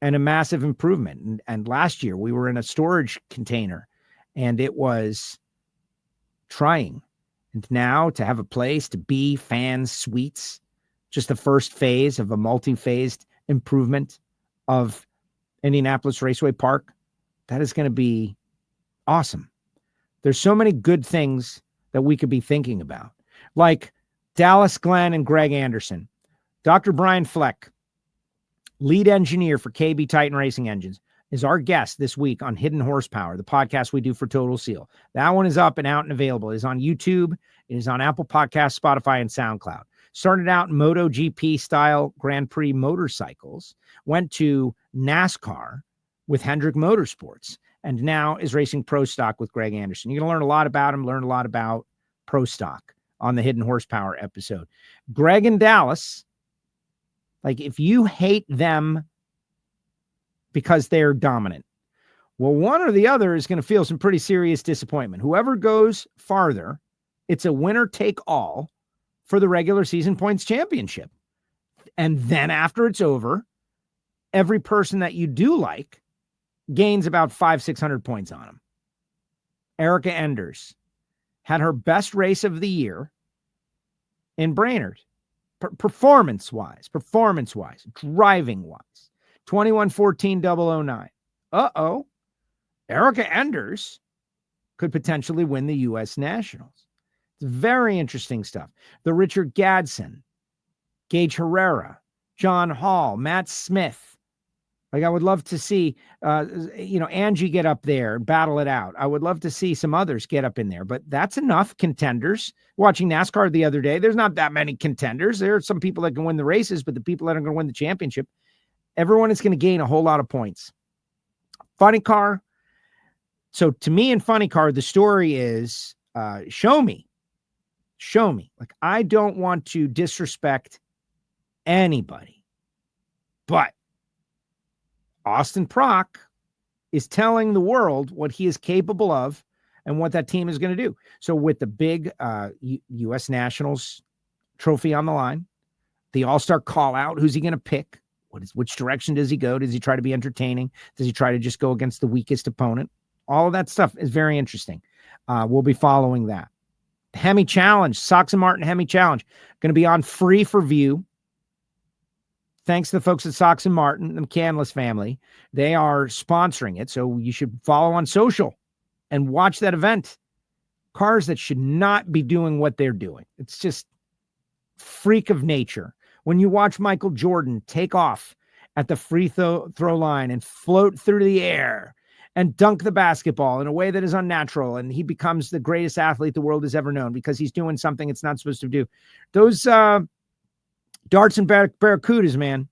and a massive improvement. And last year we were in a storage container and it was trying. And now to have a place to be, fans, suites, just the first phase of a multi-phased improvement of Indianapolis Raceway Park, that is going to be awesome. There's so many good things that we could be thinking about, like Dallas Glenn and Greg Anderson, Dr. Brian Fleck, lead engineer for KB Titan Racing Engines, is our guest this week on Hidden Horsepower, the podcast we do for Total Seal. That one is up and out and available. It is on YouTube. It is on Apple Podcasts, Spotify, and SoundCloud. Started out in MotoGP style Grand Prix motorcycles, went to NASCAR with Hendrick Motorsports, and now is racing Pro Stock with Greg Anderson. You're going to learn a lot about him, learn a lot about Pro Stock on the Hidden Horsepower episode. Greg in Dallas, like if you hate them because they're dominant, well, one or the other is going to feel some pretty serious disappointment. Whoever goes farther, it's a winner take all for the regular season points championship. And then after it's over, every person that you do like gains about 500-600 points on them. Erica Enders had her best race of the year in Brainerd. Performance-wise, driving-wise. 21-14-009. Uh-oh. Erica Enders could potentially win the U.S. Nationals. It's very interesting stuff. The Richard Gadson, Gage Herrera, John Hall, Matt Smith. Like I would love to see, Angie get up there and battle it out. I would love to see some others get up in there, but that's enough contenders. Watching NASCAR the other day, there's not that many contenders. There are some people that can win the races, but the people that are going to win the championship, everyone is going to gain a whole lot of points. Funny Car. So to me in Funny Car, the story is show me. Like I don't want to disrespect anybody, but Austin Prock is telling the world what he is capable of and what that team is going to do. So with the big U.S. Nationals trophy on the line, the all-star call out, who's he going to pick? Which direction does he go? Does he try to be entertaining? Does he try to just go against the weakest opponent? All of that stuff is very interesting. We'll be following that. Hemi Challenge, Sox and Martin Hemi Challenge, going to be on free for view. Thanks to the folks at Sox and Martin, the McCandless family. They are sponsoring it, so you should follow on social and watch that event. Cars that should not be doing what they're doing. It's just freak of nature. When you watch Michael Jordan take off at the free throw line and float through the air and dunk the basketball in a way that is unnatural, and he becomes the greatest athlete the world has ever known because he's doing something it's not supposed to do. Those darts and barracudas, man,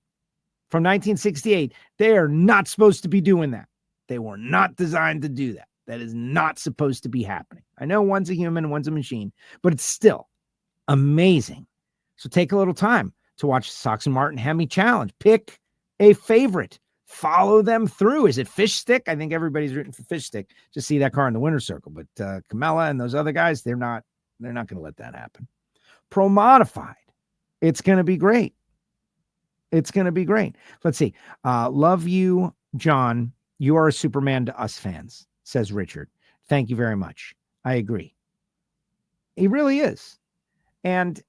from 1968, they are not supposed to be doing that. They were not designed to do that. That is not supposed to be happening. I know one's a human, one's a machine, but it's still amazing. So take a little time to watch Sox and Martin Hemi Challenge. Pick a favorite. Follow them through. Is it Fish Stick? I think everybody's rooting for Fish Stick. Just see that car in the winner's circle. But Camella and those other guys, they're not going to let that happen. Pro Modified. It's going to be great. It's going to be great. Let's see. Love you, John. You are a Superman to us fans, says Richard. Thank you very much. I agree. He really is. And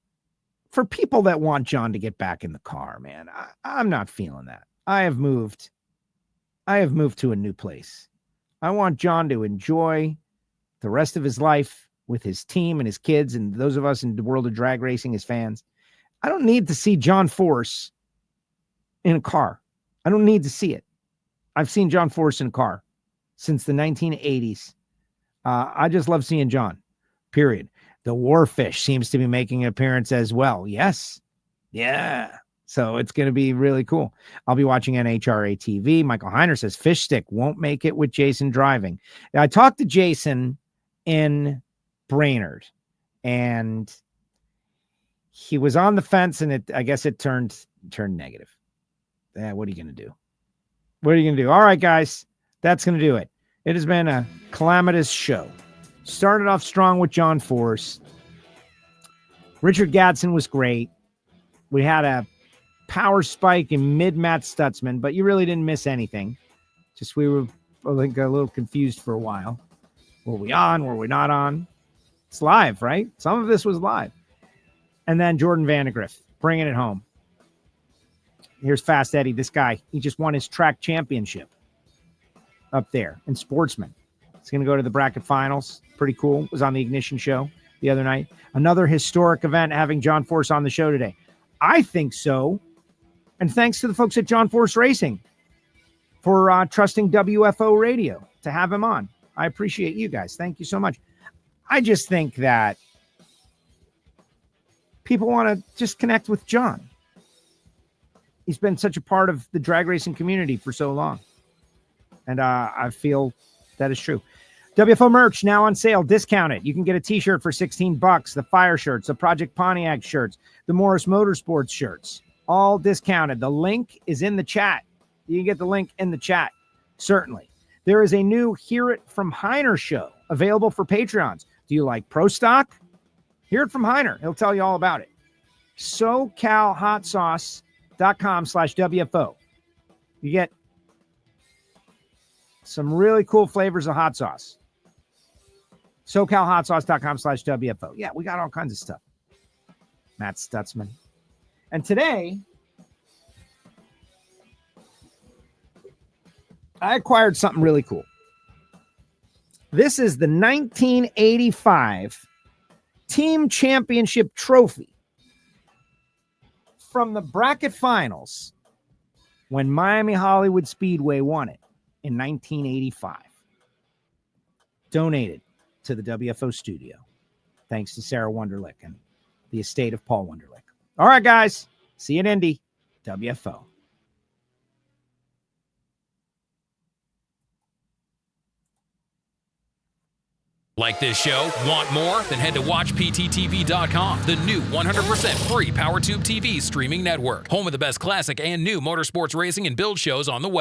for people that want John to get back in the car, man, I'm not feeling that. I have moved to a new place. I want John to enjoy the rest of his life with his team and his kids and those of us in the world of drag racing as fans. I don't need to see John Force in a car. I don't need to see it. I've seen John Force in a car since the 1980s. I just love seeing John, period. The Warfish seems to be making an appearance as well. Yes. Yeah. So it's going to be really cool. I'll be watching NHRA TV. Michael Heiner says Fish Stick won't make it with Jason driving. Now, I talked to Jason in Brainerd, and he was on the fence, and I guess it turned negative. What are you going to do? What are you going to do? All right, guys, that's going to do it. It has been a calamitous show. Started off strong with John Force. Richard Gadson was great. We had a power spike in mid-Matt Stutzman, but you really didn't miss anything. Just we were like a little confused for a while. Were we on? Were we not on? It's live, right? Some of this was live. And then Jordan Vandergriff bringing it home. Here's Fast Eddie. This guy, he just won his track championship up there in Sportsman. He's going to go to the bracket finals. Pretty cool. Was on the Ignition show the other night. Another historic event having John Force on the show today. I think so. And thanks to the folks at John Force Racing for trusting WFO Radio to have him on. I appreciate you guys. Thank you so much. I just think that people want to just connect with John. He's been such a part of the drag racing community for so long. And I feel that is true. WFO merch now on sale, discounted. You can get a t-shirt for $16. The Fire shirts, the Project Pontiac shirts, the Morris Motorsports shirts, all discounted. The link is in the chat. You can get the link in the chat, certainly. There is a new Hear It From Heiner show available for Patreons. Do you like Pro Stock? Hear it from Heiner. He'll tell you all about it. SoCalHotSauce.com/WFO. You get some really cool flavors of hot sauce. SoCalHotSauce.com/WFO. Yeah, we got all kinds of stuff. Matt Stutzman. And today, I acquired something really cool. This is the 1985 Team Championship Trophy from the bracket finals when Miami Hollywood Speedway won it in 1985. Donated to the WFO studio. Thanks to Sarah Wunderlich and the estate of Paul Wunderlich. All right, guys. See you in Indy. WFO. Like this show? Want more? Then head to WatchPTTV.com, the new 100% free PowerTube TV streaming network. Home of the best classic and new motorsports racing and build shows on the web.